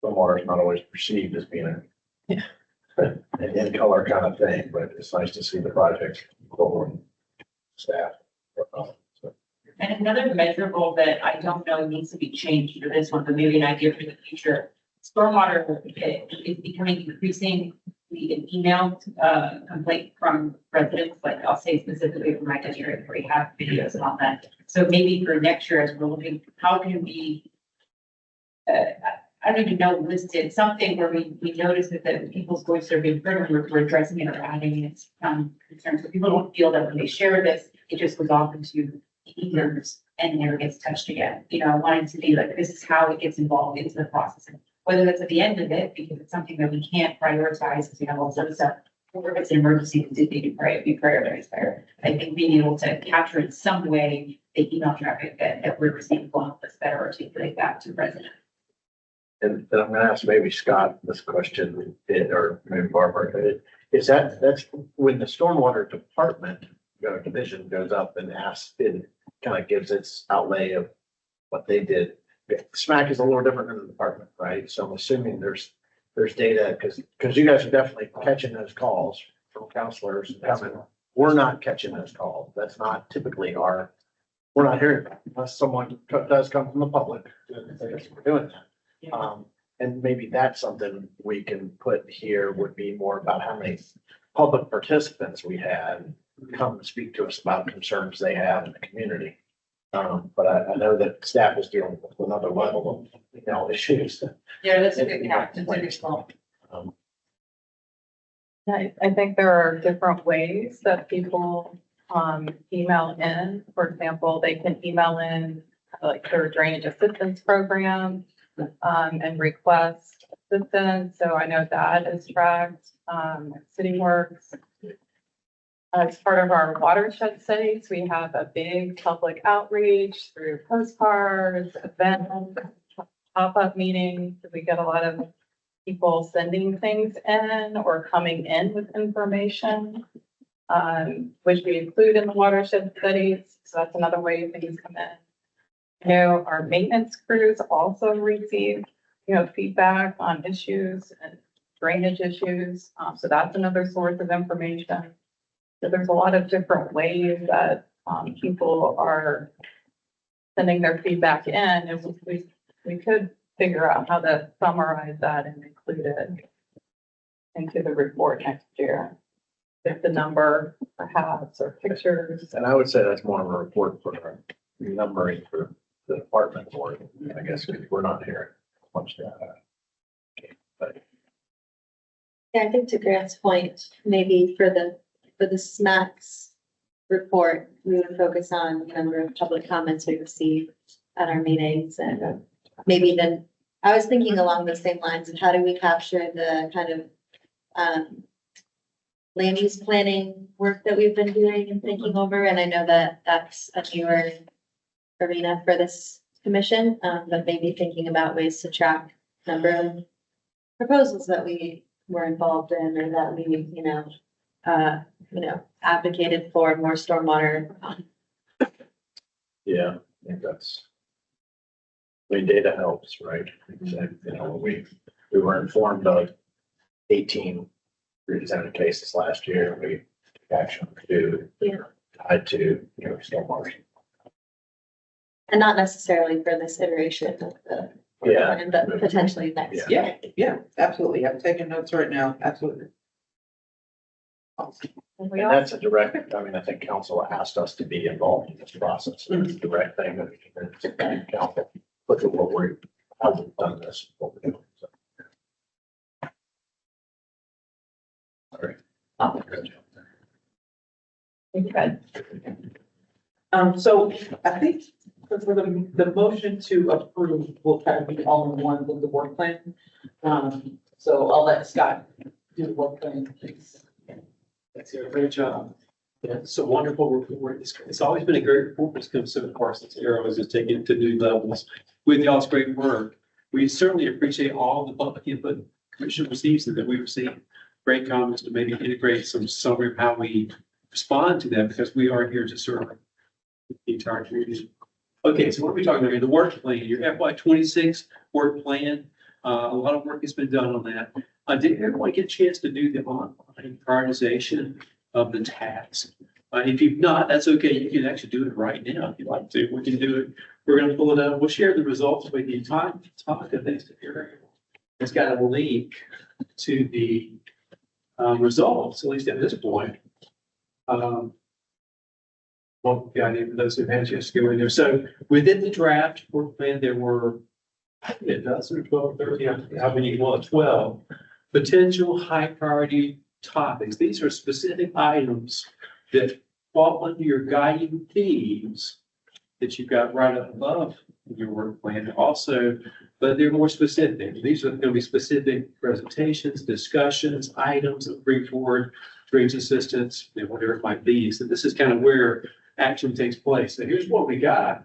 Stormwater is not always perceived as being Yeah. an in color kind of thing, but it's nice to see the project go and staff. So, And another measurable that I don't know needs to be changed for this one, but maybe an idea for the future. Stormwater is becoming increasingly an email complaint from residents, like I'll say specifically from my district where we have videos and all that. So maybe for next year, as we're looking, how can we I don't even know, listed something where we notice that the people's voices are being heard, and we're addressing it or adding its concerns. So people don't feel that when they share this, it just goes off into ethers and never gets touched again. You know, I wanted to be like, this is how it gets involved into the process. And whether that's at the end of it, because it's something that we can't prioritize because we have all this other stuff, or if it's an emergency, it need to be prioritized there. I think being able to capture in some way the email traffic that we're receiving will help us better articulate that to residents. And I'm gonna ask maybe Scott this question, or maybe Barbara, that's when the stormwater department, division goes up and asks, it kind of gives its outlay of what they did. SMAC is a little different than the department, right? So I'm assuming there's data, because you guys are definitely catching those calls from counselors coming. We're not catching those calls. That's not typically we're not hearing that unless someone does come from the public. We're doing that. And maybe that's something we can put here would be more about how many public participants we had come to speak to us about concerns they have in the community. But I know that staff is dealing with another level of, issues. Yeah, that's a good count. That's a good call. I think there are different ways that people email in. For example, they can email in like their drainage assistance program and request assistance. So I know that is tracked. City Works. As part of our watershed studies, we have a big public outreach through postcards, events, pop-up meetings. We get a lot of people sending things in or coming in with information, which we include in the watershed studies. So that's another way things come in. I know our maintenance crews also receive, feedback on issues and drainage issues. So that's another source of information. So there's a lot of different ways that people are sending their feedback in, and we could figure out how to summarize that and include it into the report next year. If the number perhaps or pictures. And I would say that's more of a report for our numbering for the department board, I guess, because we're not hearing much data. But Yeah, I think to Grant's point, maybe for the SMAC's report, we would focus on the number of public comments we received at our meetings, and maybe then, I was thinking along the same lines of how do we capture the kind of land use planning work that we've been doing and thinking over, and I know that that's a newer arena for this commission, but maybe thinking about ways to track number of proposals that we were involved in, or that we, advocated for more stormwater. yeah, I think data helps, right? We were informed of 18 represented cases last year. We took action to tied to, stormwater. And not necessarily for this iteration of the plan, but potentially next. Yeah, absolutely. I'm taking notes right now. Absolutely. We And that's a direct, I think council asked us to be involved in this process. It's a direct thing that we can council look at how we've done this, what we're doing. So. All right. So I think So for the motion to approve will kind of be all in one with the work plan. So I'll let Scott do the work plan, please. That's a great job. Yeah, it's a wonderful report. It's always been a great report. It's come so far since Arrow has taken it to new levels with y'all's great work. We certainly appreciate all the public input commission receives that we receive. Great comments to maybe integrate some summary of how we respond to them, because we are here to serve the entire community. Okay, so what are we talking about here? The work plan, your FY26 work plan. A lot of work has been done on that. Did everyone get a chance to do the online prioritization of the tasks? If you've not, that's okay. You can actually do it right now if you'd like to. We can do it. We're going to pull it up. We'll share the results with you. Talk of things to hear. It's got a link to the results, at least at this point. Well, yeah, for those who had a chance to go in there. So within the draft work plan, there were a dozen or 12, 13, how many? Well, 12 potential high priority topics. These are specific items that fall under your guiding themes that you've got right up above your work plan also, but they're more specific. These are going to be specific presentations, discussions, items that bring forward drainage assistance, whatever it might be. So this is kind of where action takes place. So here's what we got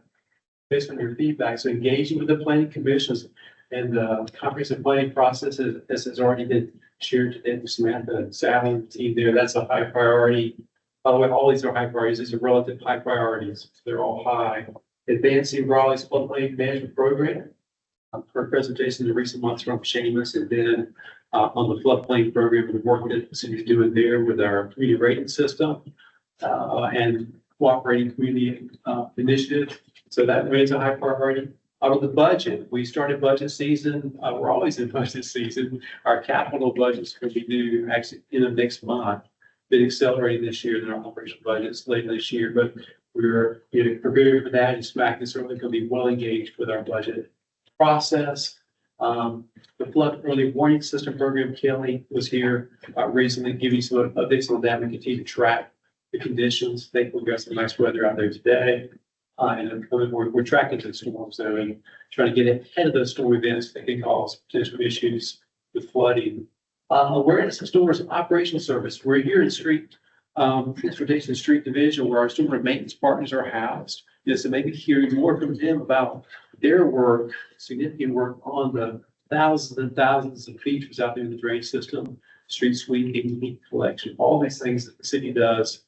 based on your feedback. So engaging with the planning commissions and the comprehensive planning process, as has already been shared today with Samantha and Sally and the team there, that's a high priority. By the way, all these are high priorities. These are relative high priorities. They're all high. Advancing Raleigh's floodplain management program. For presentation in recent months from Seamus, and then on the floodplain program, the work that the city's doing there with our community rating system and cooperating community initiative. So that remains a high priority. Out of the budget, we started budget season. We're always in budget season. Our capital budgets will be due actually in the next month. Been accelerating this year than our operational budgets later this year, but we're preparing for that. And SMAC is certainly going to be well engaged with our budget process. The flood early warning system program, Kelly was here recently giving some updates on that. We continue to track the conditions. Thankfully, we got some nice weather out there today. And we're tracking the storms though, and trying to get ahead of those storm events that can cause potential issues with flooding. Awareness of storms operational service. We're here in street transportation street division where our storm maintenance partners are housed. So maybe hearing more from them about their work, significant work on the thousands and thousands of features out there in the drain system, street sweeping, heat collection, all these things that the city does.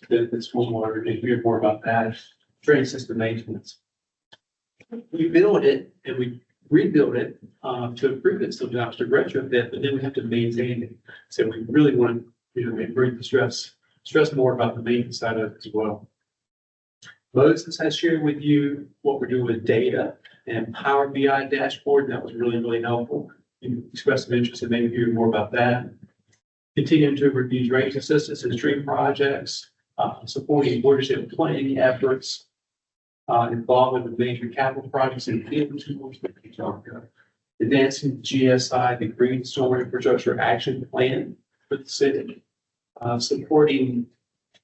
The stormwater, and hear more about that. Drain system maintenance. We build it and we rebuild it to improve it sometimes to retrofit, but then we have to maintain it. So we really want to bring the stress more about the maintenance side of it as well. Moses has shared with you what we're doing with data and Power BI dashboard. That was really, really helpful. You expressed some interest in maybe hearing more about that. Continuing to review drainage assistance and stream projects, supporting watershed planning efforts, involvement with major capital projects and field tours. Advancing GSI, the Green Storm Infrastructure Action Plan for the city, supporting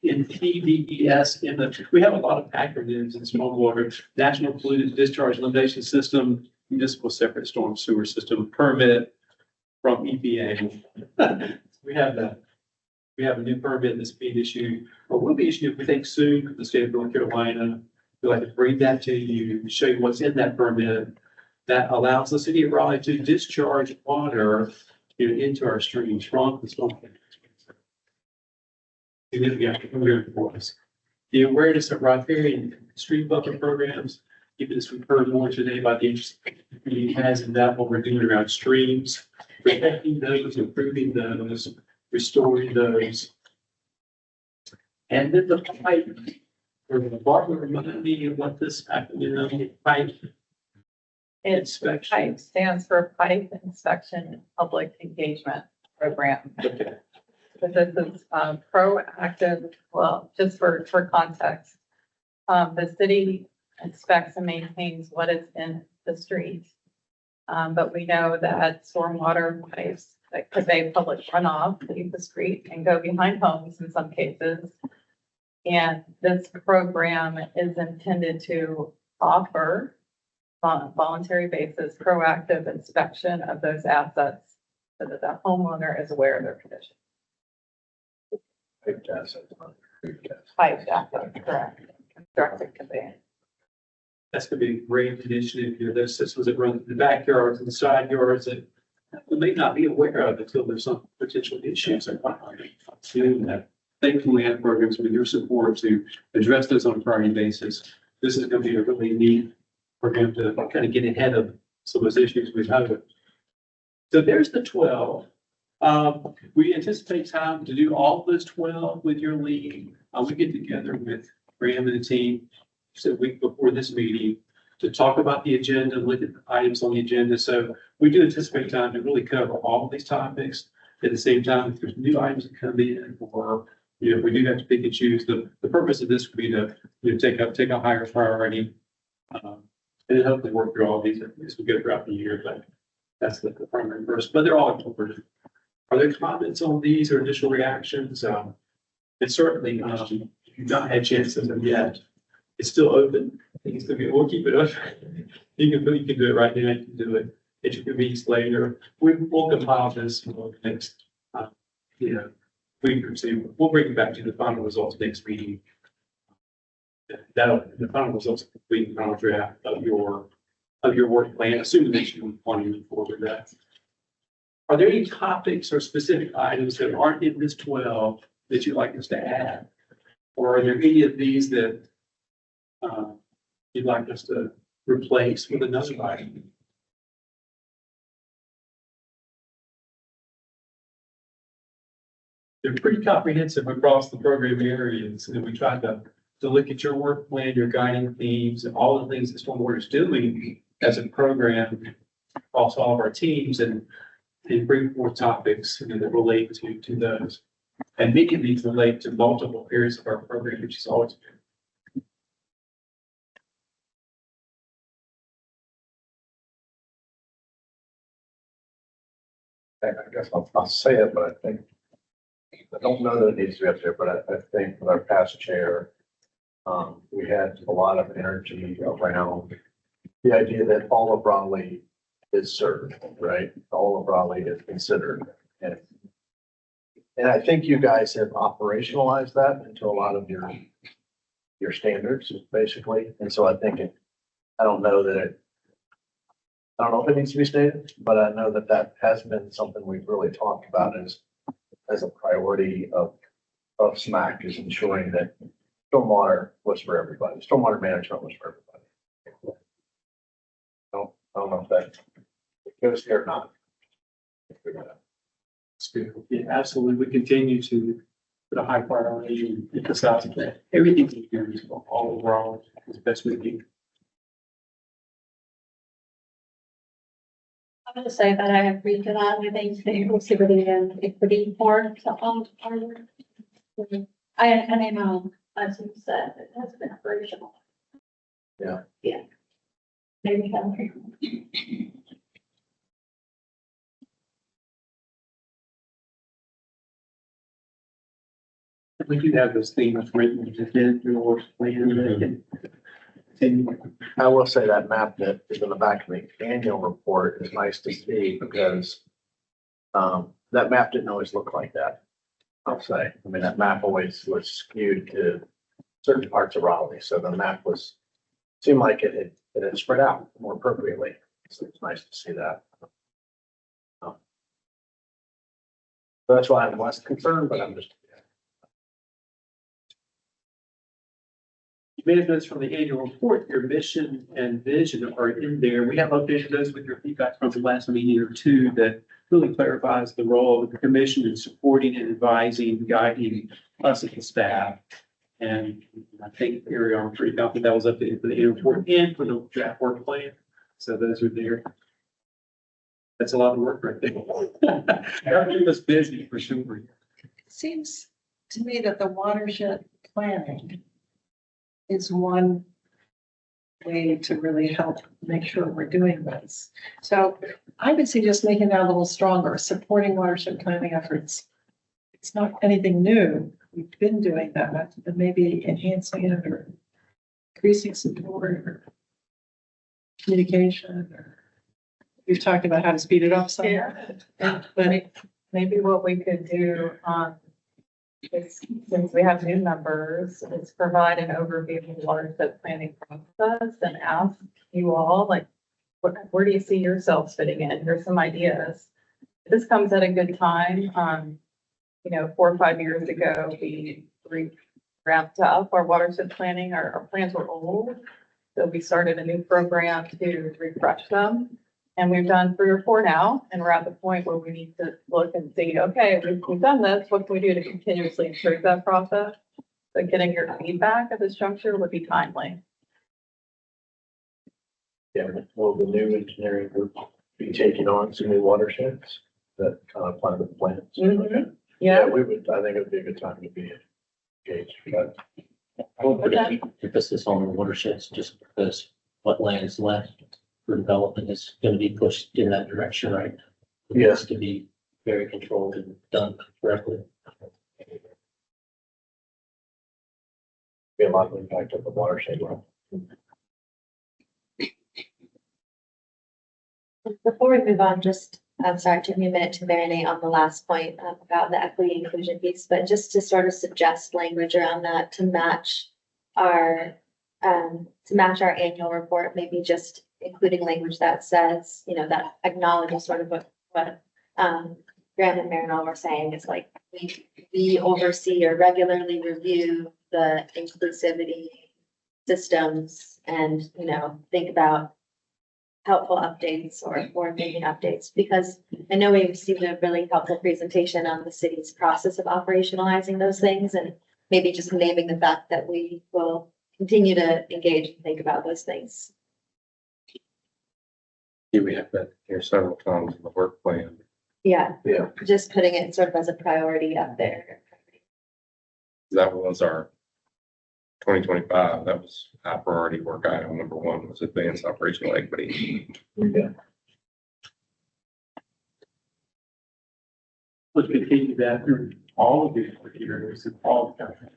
in PDES. We have a lot of acronyms in stormwater: National Pollutant Discharge Elimination System, Municipal Separate Storm Sewer System Permit from EPA. We have that. We have a new permit that's being issued, or will be issued, we think, soon from the state of North Carolina. We'd like to bring that to you, show you what's in that permit that allows the city of Raleigh to discharge water into our streams from the storm. Significant for us. The awareness of riparian stream buffer programs, even as we've heard more today about the interest the community has in that, what we're doing around streams, protecting those, improving those, restoring those. And then the pipe, or the Barbara reminded me of what this acronym pipe. Inspection. PIPE stands for Pipe Inspection Public Engagement Program. Okay. But this is proactive, well, just for context. The city inspects and maintains what is in the streets. But we know that stormwater pipes that convey public runoff leave the street and go behind homes in some cases. And this program is intended to offer on a voluntary basis, proactive inspection of those assets so that the homeowner is aware of their condition. Piped assets, correct. Constructed conveyance. That's gonna be a great initiative here. There's systems that run in the backyards and the side yards that we may not be aware of until there's some potential issues. Doing that. Thankfully, we have programs with your support to address those on a priority basis. This is gonna be a really neat program to kind of get ahead of some of those issues we've had. So there's the 12. We anticipate time to do all of those 12 with your lead. We get together with Graham and the team just a week before this meeting to talk about the agenda, look at the items on the agenda. So we do anticipate time to really cover all of these topics. At the same time, if there's new items that come in, or we do have to pick and choose. The purpose of this would be to take a higher priority, and then hopefully work through all of these as we go throughout the year. But that's the primary purpose. But they're all important. Are there comments on these or initial reactions? And certainly, if you've not had chances of them yet, it's still open. I think it's we'll keep it open. You can do it right now. You can do it at your convenience later. We'll compile this for the next, week or two. We'll bring it back to the final results next meeting. The final results will be the final draft of your work plan, assuming that you want to move forward with that. Are there any topics or specific items that aren't in this 12 that you'd like us to add? Or are there any of these that you'd like us to replace with another item? They're pretty comprehensive across the program areas, and we tried to look at your work plan, your guiding themes, and all the things that Stormwater is doing as a program across all of our teams, and bring forth topics that relate to those. And many of these relate to multiple areas of our program, which is always good. I guess I'll say it, but I don't know that it needs to be up there, but I think with our past chair, we had a lot of energy around the idea that all of Raleigh is served, right? All of Raleigh is considered. And I think you guys have operationalized that into a lot of your standards, basically. And so I think I don't know if it needs to be stated, but I know that has been something we've really talked about as a priority of SMAC, is ensuring that stormwater was for everybody. Stormwater management was for everybody. I don't know if that goes here or not. Yeah, absolutely. We continue to put a high priority and emphasize that everything we do is all overall as best we can. I'm gonna say that I agree to that. I think the inclusivity and equity part of our work. I know, as you said, it has been operational. Yeah. Yeah. Maybe have. We do have those themes written within your plan. I will say that map that is in the back of the annual report is nice to see, because that map didn't always look like that. I'll say, I mean, that map always was skewed to certain parts of Raleigh, so the map seemed like it had spread out more appropriately. So it's nice to see that. So that's why I'm less concerned, but I'm just. Manifests from the annual report, your mission and vision are in there. We have updated those with your feedback from the last meeting or two that really clarifies the role of the commission in supporting and advising, guiding us as the staff. And I think here I'm pretty confident that was updated for the annual report and for the draft work plan. So those are there. That's a lot of work right there. Everything was busy for sure. Seems to me that the watershed planning is one way to really help make sure we're doing this. So I would suggest making that a little stronger, supporting watershed planning efforts. It's not anything new, we've been doing that, and maybe enhancing it or increasing support or communication, or we've talked about how to speed it up some. Yeah. But maybe what we could do, is, since we have new members, is provide an overview of the watershed planning process and ask you all, like, where do you see yourselves fitting in? Here's some ideas. This comes at a good time. 4 or 5 years ago, we ramped up our watershed planning. Our plans were old. So we started a new program to refresh them. And we've done 3 or 4 now, and we're at the point where we need to look and see, okay, we've done this, what can we do to continuously improve that process? So getting your feedback at this juncture would be timely. Yeah, will the new engineering group be taking on some new watersheds that kind of plan the plans? Mhm. Yeah, we would, I think it would be a good time to be engaged. But I would put emphasis on the watersheds just because what lands left for development is going to be pushed in that direction, right? It Yes. has to be very controlled and done correctly. be a lot of impact of the watershed. Before we move on, I'm sorry, it took me a minute to marinate on the last point about the equity inclusion piece, but just to sort of suggest language around that to match our annual report, maybe just including language that says, that acknowledges sort of what Graham and Marinol were saying. It's like we oversee or regularly review the inclusivity systems and, think about helpful updates or making updates, because I know we received a really helpful presentation on the city's process of operationalizing those things, and maybe just naming the fact that we will continue to engage and think about those things. Yeah, we have that here several times in the work plan. Yeah. Yeah. Just putting it sort of as a priority up there. That was our 2025, that was high priority work item. Number 1 was advanced operational equity. Yeah. Let's continue that through all of these criteria and all the country.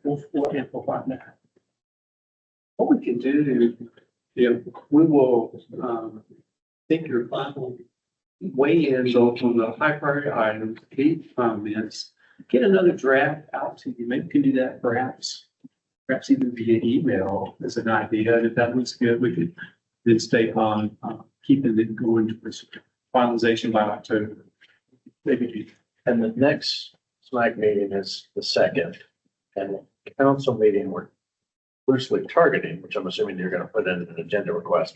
We'll amplify that. What we can do, we will, take your final weigh-ins on the high priority items, 8 comments, get another draft out to you. Maybe we can do that perhaps even via email as an idea. And if that looks good, we could then stay on, keeping it going to this finalization by October. Maybe. And the next SMAC meeting is the 2nd, and the council meeting we're loosely targeting, which I'm assuming you're gonna put in an agenda request.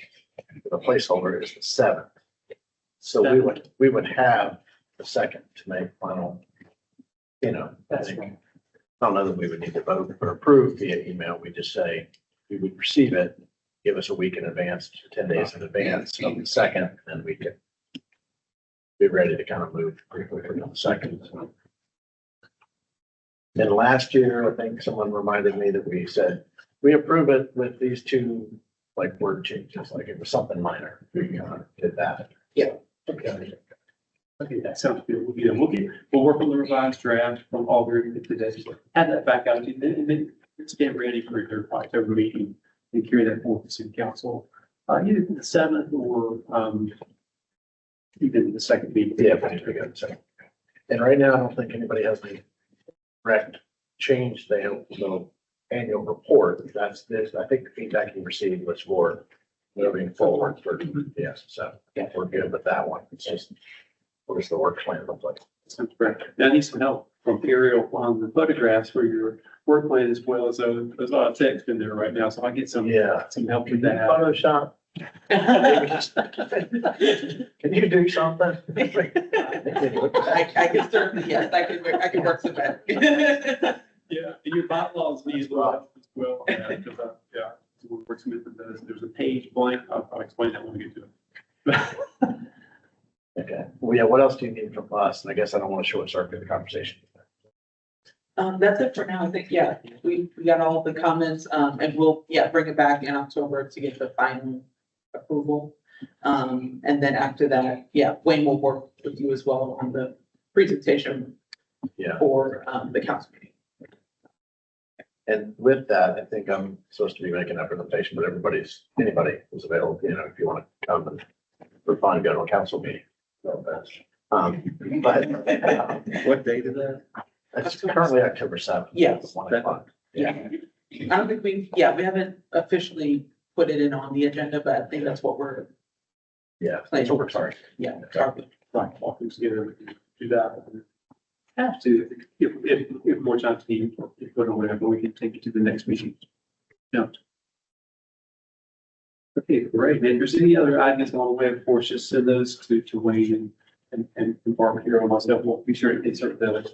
The placeholder is the 7th. So we would have the 2nd to make final, I think. I don't know that we would need to vote or approve via email. We just say we would receive it, give us a week in advance, 10 days in advance of the 2nd, and we could be ready to kind of move pretty quickly on the 2nd. And last year, I think someone reminded me that we said, we approve it with these 2 word changes, like it was something minor. We did that. Yeah. Okay, that sounds good. We'll work on the revised draft from Auburn today. Have that back out to you, and then let's get ready for your October meeting and carry that forward to city council. Either the 7th or, even the 2nd meeting. Yeah, pretty good. So, and right now, I don't think anybody has any direct change the annual report. That's this. I think the feedback you received was for moving forward for, yes. So yeah, we're good with that one. It's just, what does the work plan look like? Sounds great. Now I need some help from Ariel on the photographs for your work plan, as well as there's a lot of text in there right now, so I get some help with that. Photoshop. Can you do something? I can certainly, yes, I can work some better. Yeah, and your bylaws need well as well. Because we're working with those. There's a page blank. I'll explain that when we get to it. Okay. Well, yeah, what else do you need from us? And I guess I don't want to short circuit the conversation. That's it for now. I think, we got all the comments, and we'll, bring it back in October to get the final approval. And then after that, Wayne will work with you as well on the presentation Yeah. for, the council meeting. And with that, I think I'm supposed to be making that presentation, but anybody who's available, if you want to come and we're fine, go to a council meeting. But What date is that? it's currently October 7th. Yes. 1 o'clock. Yeah. I don't think we haven't officially put it in on the agenda, but I think that's what we're Yeah. planning. October, sorry. Yeah. Right, walk things together, we can do that. Have to, if more time to need, if we don't whatever, we can take it to the next meeting. No. Okay, great. And if there's any other ideas along the way, of course, just send those to Wayne and Barbara here and myself. We'll be sure to insert those.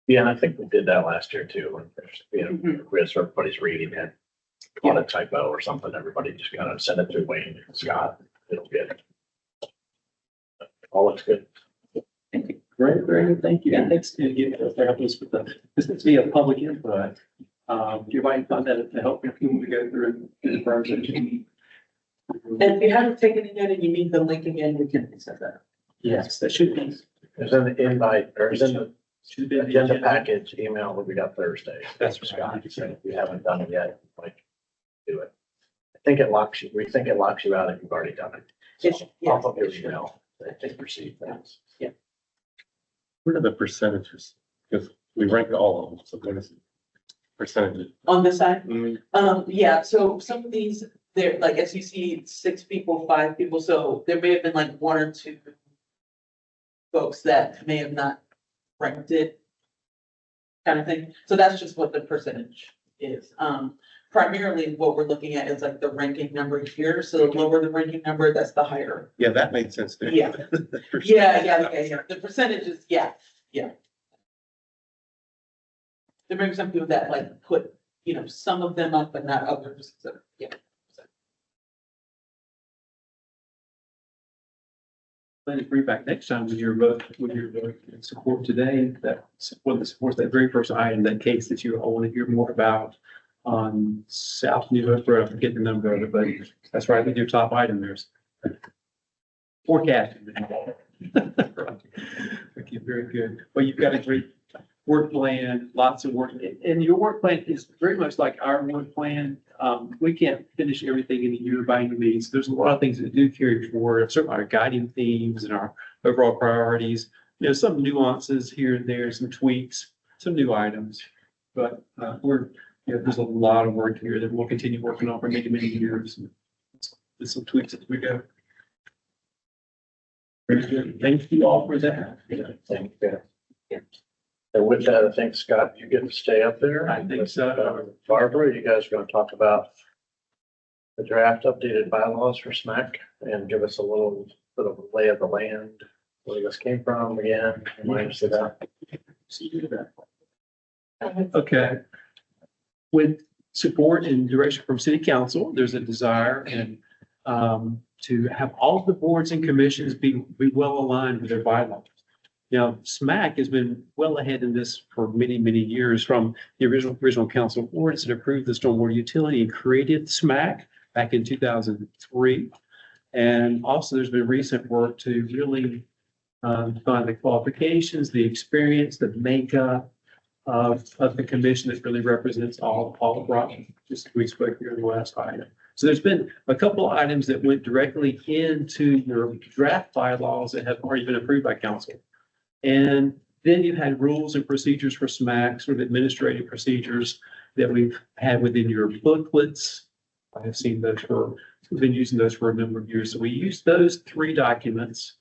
Yeah, and I think we did that last year too. When we had everybody's reading it. On a typo or something, everybody just gotta send it to Wayne and Scott. It'll get. All looks good. Great, very good. Thank you. And thanks to give us therapists with this needs to be a public input. You might find that to help people to go through the process. And if you haven't taken it yet and you need the link again, we can send that. Yes, that should be. There's an invite, or is in the Should be agenda package email that we got Thursday. That's Scott, right. so if you haven't done it yet, do it. I think it locks you, we think it locks you out if you've already done it. It's- So yeah, I'll put your it should. email, they receive things. What are the percentages? Because we rank all of them, so what is it? Percentages? On this side? Mm, Yeah, so some of these, they're like, as you see, 6 people, 5 people, so there may have been like 1 or 2 folks that may have not ranked it. Kind of thing, so that's just what the percentage is. Primarily what we're looking at is like the ranking number here, so the lower the ranking number, that's the higher. Yeah, that made sense. to me. Yeah. Yeah, the percentages, yeah. There may be some people that like put, some of them up, but not others, so, yeah. Plan to bring back next time with your vote and support today, that supports that very first item, that case that you all want to hear more about on South New Hope Road. I forget the number of it, but that's right with your top item. There's forecasting. Okay, very good. Well, you've got a great work plan, lots of work, and your work plan is very much like our work plan. We can't finish everything in a year by any means. There's a lot of things that do carry forward, certainly our guiding themes and our overall priorities. Some nuances here and there, some tweaks, some new items, but there's a lot of work here that we'll continue working on for many, many years. With some tweaks as we go. Very good. Thank you all for that. Thank you. And with that, I think Scott, you get to stay up there. I think so. Barbara, you guys are gonna talk about the draft updated bylaws for SMAC and give us a little bit of a lay of the land, where this came from again. Remind us of that. Okay. With support and direction from city council, there's a desire and to have all of the boards and commissions be well aligned with their bylaws. Now, SMAC has been well ahead in this for many, many years, from the original council boards that approved the stormwater utility and created SMAC back in 2003. And also there's been recent work to really find the qualifications, the experience, the makeup of the commission that really represents all of Raleigh, just as we spoke here in the last item. So there's been a couple items that went directly into your draft bylaws that have already been approved by council. And then you've had rules and procedures for SMAC, sort of administrative procedures that we've had within your booklets. I have seen those we've been using those for a number of years. So we use those 3 documents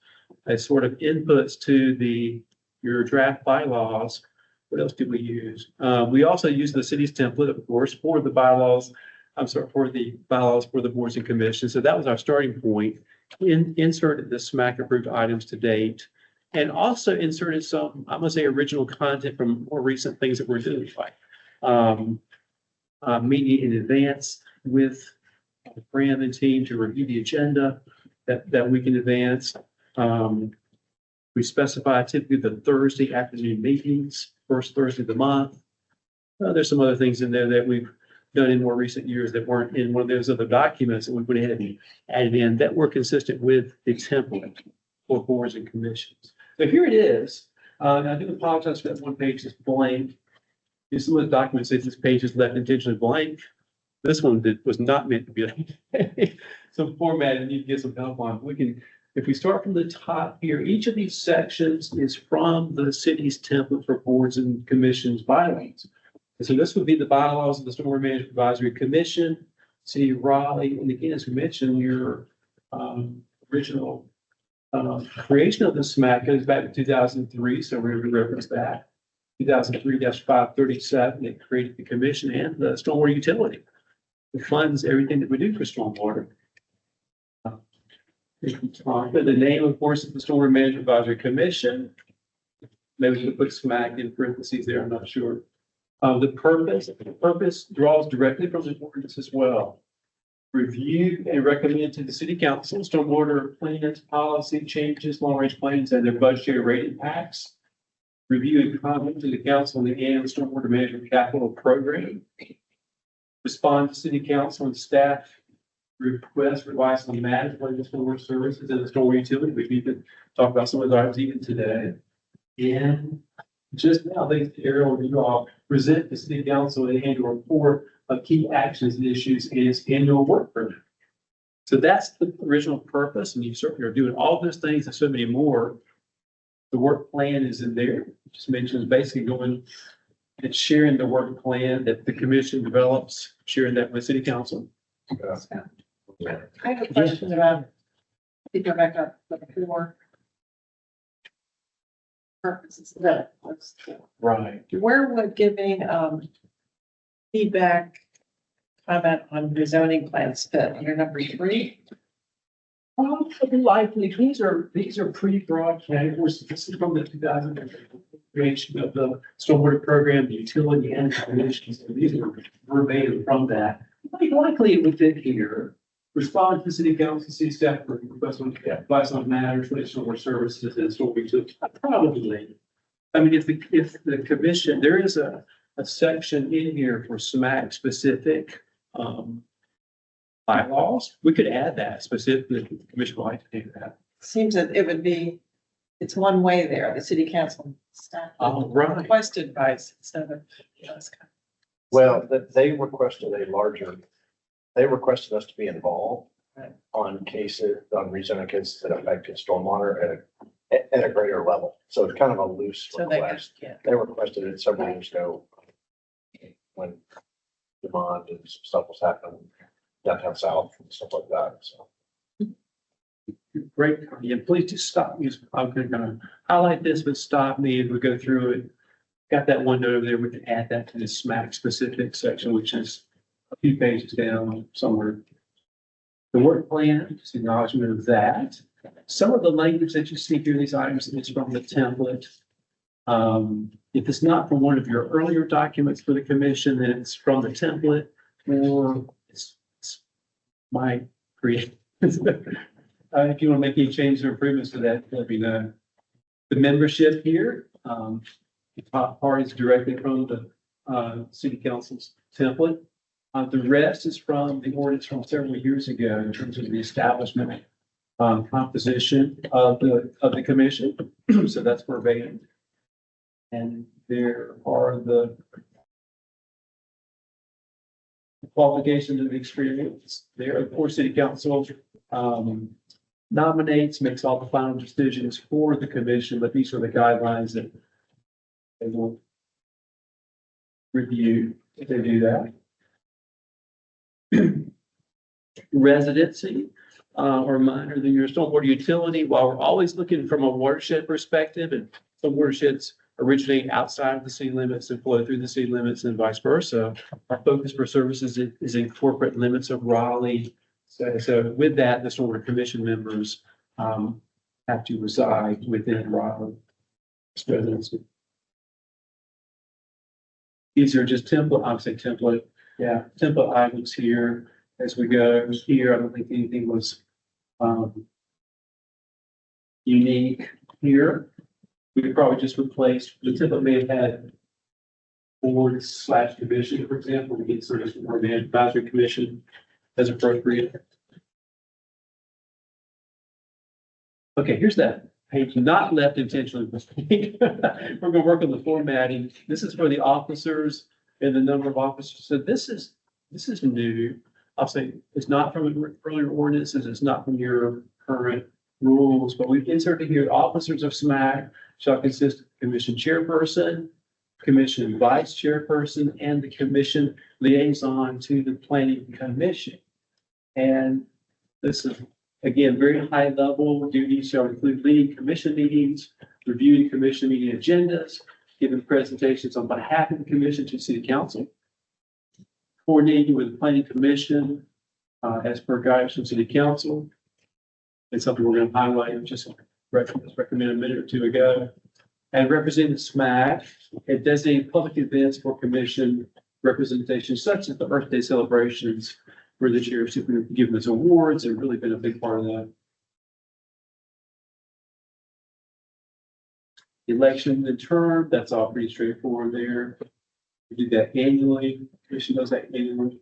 as sort of inputs to your draft bylaws. What else did we use? We also use the city's template, of course, for the bylaws. For the bylaws for the boards and commissions. So that was our starting point. Inserted the SMAC approved items to date, and also inserted some, I'm gonna say, original content from more recent things that we're doing, like meeting in advance with Fran and team to review the agenda that we can advance. We specify typically the Thursday afternoon meetings, first Thursday of the month. There's some other things in there that we've done in more recent years that weren't in one of those other documents that we went ahead and added in that were consistent with the template for boards and commissions. So here it is. And I do apologize for that one page is blank. Some of the documents say this page is left intentionally blank. This one was not meant to be like some format and you can get some help on. We can, if we start from the top here, each of these sections is from the city's template for boards and commissions bylaws. And so this would be the bylaws of the Stormwater Management Advisory Commission, City of Raleigh. And again, as we mentioned, your original creation of the SMAC goes back to 2003. So we reference that. 2003-537, it created the commission and the stormwater utility. It funds everything that we do for stormwater. But the name, of course, is the Stormwater Management Advisory Commission. Maybe we could put SMAC in parentheses there, I'm not sure. The purpose draws directly from the ordinance as well. Review and recommend to the city council stormwater plans, policy changes, long-range plans, and their budgetary rate impacts. Review and comment to the council on the annual stormwater management capital program. Respond to city council and staff requests for advice on matters related to stormwater services and the stormwater utility. We need to talk about some of those even today. And just now, they, Ariel, you all present the city council an annual report of key actions and issues in its annual work program. So that's the original purpose, and you certainly are doing all those things and so many more. The work plan is in there. It just mentions basically going and sharing the work plan that the commission develops, sharing that with city council. I have a question about, if you go back up, the four purposes that was, Right. where would giving, feedback, comment on the zoning plans fit? Under number 3? Likely, these are pretty broad categories. This is from the 2000 creation of the stormwater program, the utility and commissions. So these are verbatim from that. Likely it would fit here. Respond to city council, city staff for requests on advice on matters, stormwater services and stormwater utility. Probably. I mean, if the commission, there is a section in here for SMAC specific, bylaws, we could add that specifically if the commission would like to do that. Seems that it would be, it's one way there, the city council staff. Right. Request advice instead of. Well, they requested they requested us to be involved Right. on cases, on rezoning cases that affected stormwater at a greater level. So it's kind of a loose So they could, request. yeah. They requested it several years ago when demand and some stuff was happening downtown south and stuff like that, so. Great. Yeah, please just stop me. I'm gonna highlight this, but stop me as we go through it. Got that one note over there. We can add that to the SMAC specific section, which is a few pages down somewhere. The work plan, just acknowledgement of that. Some of the language that you see here, these items, is from the template. If it's not from one of your earlier documents for the commission, then it's from the template or it's my creation. If you want to make any changes or improvements to that, let me know. The membership here, the top part is directly from the city council's template. The rest is from the ordinance from several years ago in terms of the establishment composition of the commission. So that's verbatim. And there are the qualifications of experience. There, of course, city council nominates, makes all the final decisions for the commission, but these are the guidelines that they will review if they do that. Residency, reminder that your stormwater utility, while we're always looking from a watershed perspective, and some watersheds originate outside of the city limits and flow through the city limits and vice versa. Our focus for services is in corporate limits of Raleigh. So with that, the stormwater commission members have to reside within Raleigh residency. These are just template items here as we go here. I don't think anything was unique here. We could probably just replace, the template may have had board/commission, for example, we get sort of more the advisory commission as appropriate. Okay, here's that page not left intentionally mistake. We're gonna work on the formatting. This is for the officers and the number of officers. So this is new. I'll say it's not from earlier ordinances, it's not from your current rules, but we've inserted here, officers of SMAC shall consist of commission chairperson, commission vice chairperson, and the commission liaison to the planning commission. And this is, again, very high level duties shall include leading commission meetings, reviewing commission meeting agendas, giving presentations on behalf of the commission to city council, coordinating with the planning commission as per guidance from city council. It's something we're going to highlight, just recommend a minute or two ago. And representing SMAC and designating public events for commission representation, such as the Earth Day celebrations, where the chair has given us awards and really been a big part of that. Election and term, that's all pretty straightforward there. We do that annually. Commission does that annually.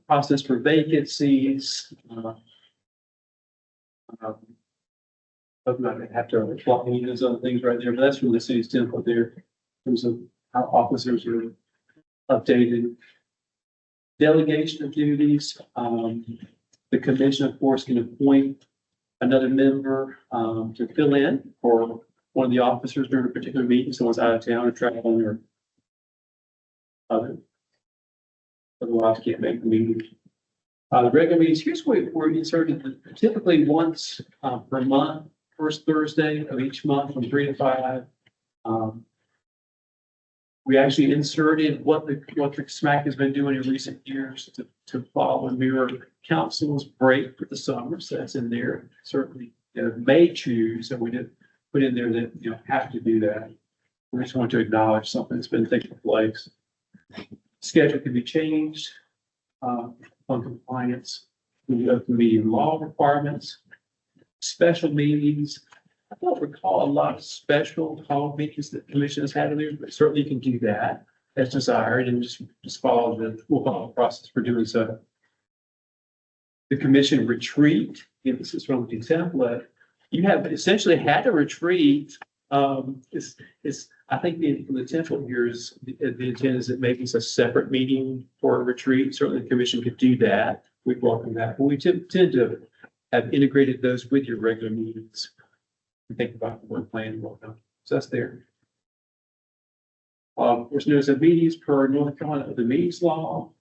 Process for vacancies. I'm not gonna have to plot any of those other things right there, but that's from the city's template there. In terms of how officers are updated. Delegation of duties. The commission, of course, can appoint another member to fill in for one of the officers during a particular meeting. Someone's out of town or traveling or other. Otherwise, can't make the meeting. The regular meetings, here's where we're inserted typically once per month, first Thursday of each month from 3 to 5. We actually inserted what the SMAC has been doing in recent years to follow and mirror council's break for the summer. So that's in there. Certainly, may choose, and we did put in there that have to do that. We just want to acknowledge something that's been taking place. Schedule can be changed on compliance with the open meeting law requirements. Special meetings. I don't recall a lot of special call meetings that the commission has had in there, but certainly you can do that as desired and just follow we'll follow the process for doing so. The commission retreat, this is from the template. You have essentially had a retreat. I think the template here is the intent is that maybe it's a separate meeting for a retreat. Certainly the commission could do that. We welcome that, but we tend to have integrated those with your regular meetings. Think about the work plan and whatnot. So that's there. Of course, notice of meetings per North Carolina, the meetings law.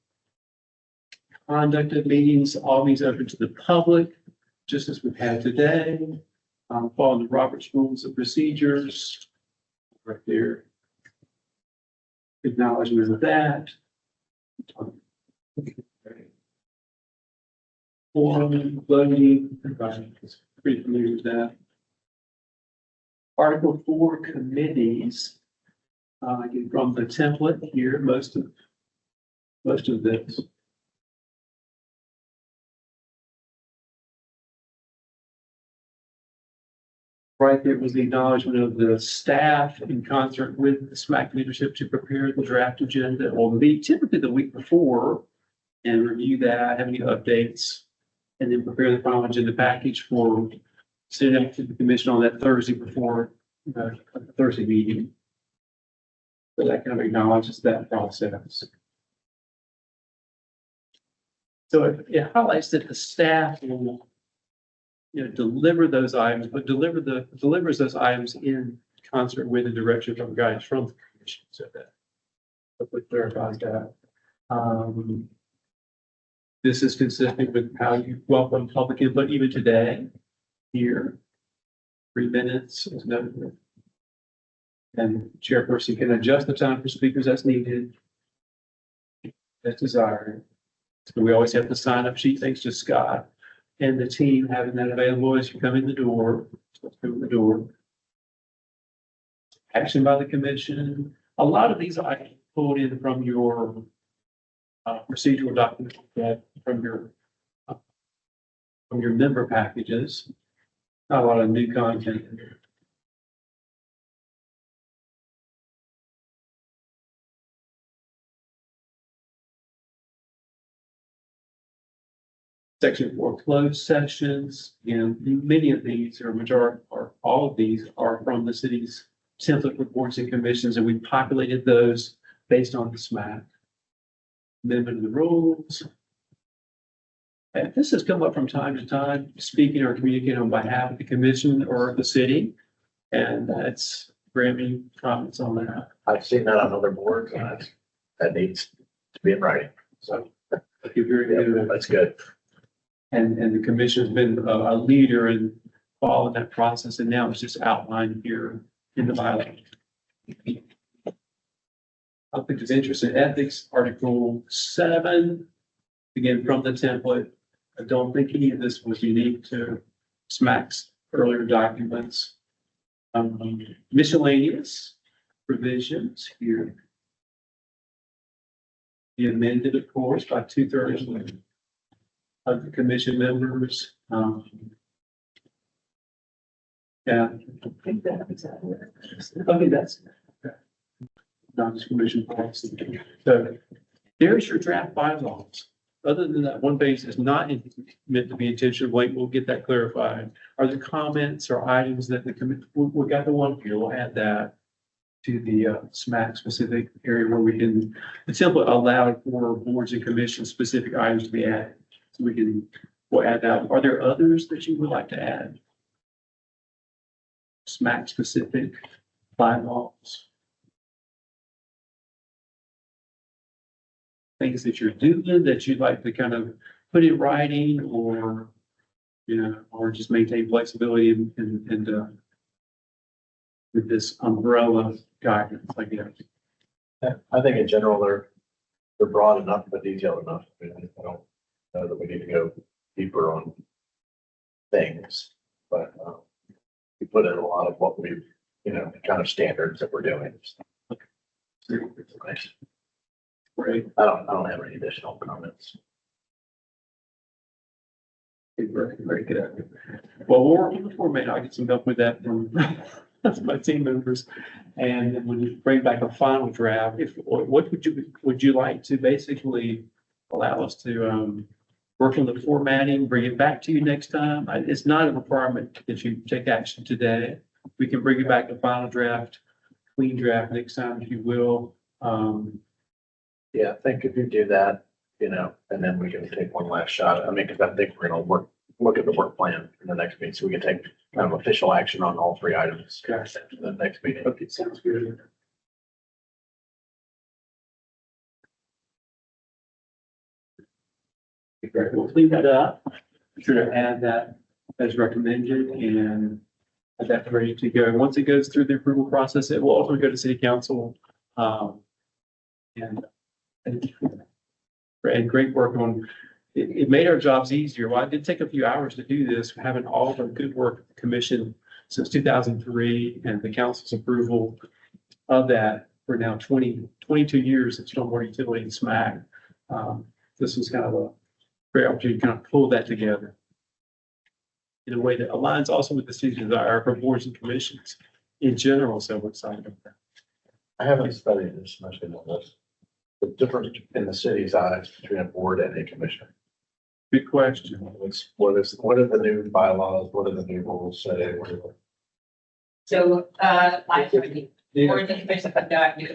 Conduct of meetings, all meetings open to the public, just as we've had today. Following the Robert's Rules of Procedures. Right there. Acknowledgement of that. Forum, voting, pretty familiar with that. Article 4 committees. From the template here, most of this. Right there was the acknowledgement of the staff in concert with the SMAC leadership to prepare the draft agenda or meet typically the week before and review that, have any updates, and then prepare the final agenda package for sending out to the commission on that Thursday before the Thursday meeting. So that kind of acknowledges that process. So it highlights that the staff will deliver those items, but delivers those items in concert with the direction from guidance from the commission. So that hopefully clarifies that. This is consistent with how you welcome public input even today. Here, 3 minutes is noted. And chairperson can adjust the time for speakers as needed, as desired. So we always have the sign up sheet, thanks to Scott and the team having that available as you come in the door. Action by the commission. A lot of these I pulled in from your procedural document from your member packages. Not a lot of new content in there. Section 4 closed sessions, and many of these, or majority, or all of these are from the city's template for boards and commissions, and we populated those based on the SMAC. Amendment of the rules. And this has come up from time to time, speaking or communicating on behalf of the commission or the city. And that's Grammy comments on that. I've seen that on other boards and that needs to be in writing. So You're very good. that's good. And the commission's been a leader in following that process, and now it's just outlined here in the bylaw. I think it's interesting, ethics, Article 7, again, from the template. I don't think any of this was unique to SMAC's earlier documents. Miscellaneous provisions here. Be amended, of course, by 2/3 of the commission members. Yeah, I think that's, okay, that's non-discrimination policy. So there's your draft bylaws. Other than that, one page is not meant to be intentional. Wait, we'll get that clarified. Are there comments or items that the committee, we got the one here, we'll add that to the SMAC specific area where we can, the template allowed for boards and commission specific items to be added. So we'll add that. Are there others that you would like to add? SMAC specific bylaws. Things that you're doing that you'd like to kind of put in writing or, or just maintain flexibility and with this umbrella guidance, I guess. I think in general, they're broad enough, but detailed enough. I don't know that we need to go deeper on things, but we put in a lot of what we, kind of standards that we're doing. Great. I don't have any additional comments. Very good. Well, we'll work on the format. I'll get some help with that from my team members. And then when you bring back a final draft, what would you like to basically allow us to work on the formatting, bring it back to you next time? It's not a requirement that you take action today. We can bring it back to final draft, clean draft next time if you will. Yeah, I think if you do that, and then we can take one last shot. I mean, because I think we're gonna look at the work plan in the next meeting, so we can take kind of official action on all 3 items in the next meeting. Okay, sounds good. Great, we'll clean that up. Be sure to add that as recommended and have that ready to go. Once it goes through the approval process, it will also go to city council. And great work on, it made our jobs easier. Well, it did take a few hours to do this, having all the good work of the commission since 2003 and the council's approval of that for now 22 years of stormwater utility and SMAC. This was kind of a great opportunity to kind of pull that together in a way that aligns also with the city's desire for boards and commissions in general. So we're excited about that. I haven't studied this much in this. The difference in the city's eyes between a board and a commissioner. Good question. What are the new bylaws? What are the new rules say? So, board and commission,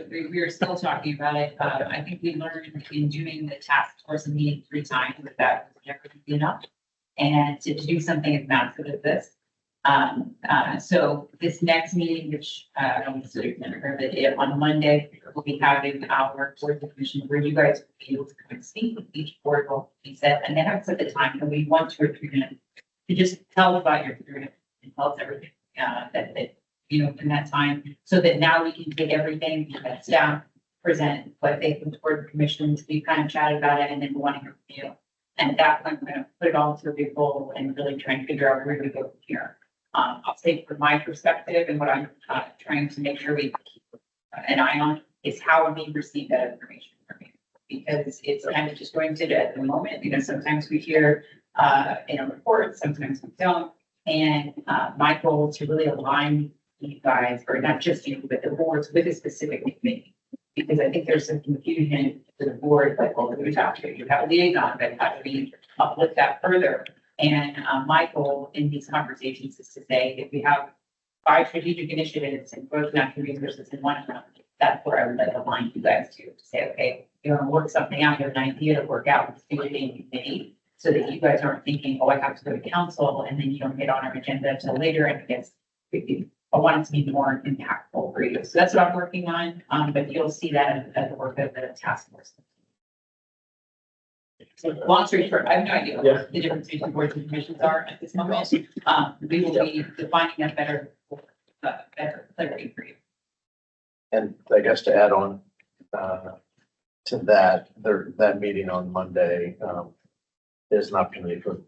we are still talking about it. I think we learned in doing the task force and meeting 3 times that was never gonna be enough. And to do something as massive as this. So this next meeting, which, I don't know if you've heard of it, on Monday, we'll be having our board of commission where you guys will be able to come and speak with each board will be set. And then I've set the time and we want 2 or 3 minutes to just tell us about your experience and tell us everything, that in that time, so that now we can take everything that's down, present what they think toward the commissions. We kind of chatted about it and then we want to hear from you. And at that point, we're going to put it all into a big bowl and really try and figure out where we go from here. I'll say from my perspective and what I'm trying to make sure we keep an eye on is how we receive that information from you. Because it's kind of just going to at the moment, sometimes we hear in a report, sometimes we don't. And my goal is to really align you guys, or not just you, but the boards with a specific committee. Because I think there's some confusion to the board, like, well, who we talk to? You have a liaison, but how do we uplift that further. And my goal in these conversations is to say, if we have 5 strategic initiatives and growth natural resources in one of them, that's where I would like to align you guys to say, okay, you want to work something out, you have an idea to work out, let's do it in committee. So that you guys aren't thinking, oh, I have to go to council and then you don't get on our agenda until later and it gets, I want it to be more impactful for you. So that's what I'm working on, but you'll see that as the work of the task force. Long story short, I have no idea Yeah. what the difference between boards and commissions are at this moment. We will be defining that better clarity for you. And I guess to add on, to that, that meeting on Monday, is an opportunity for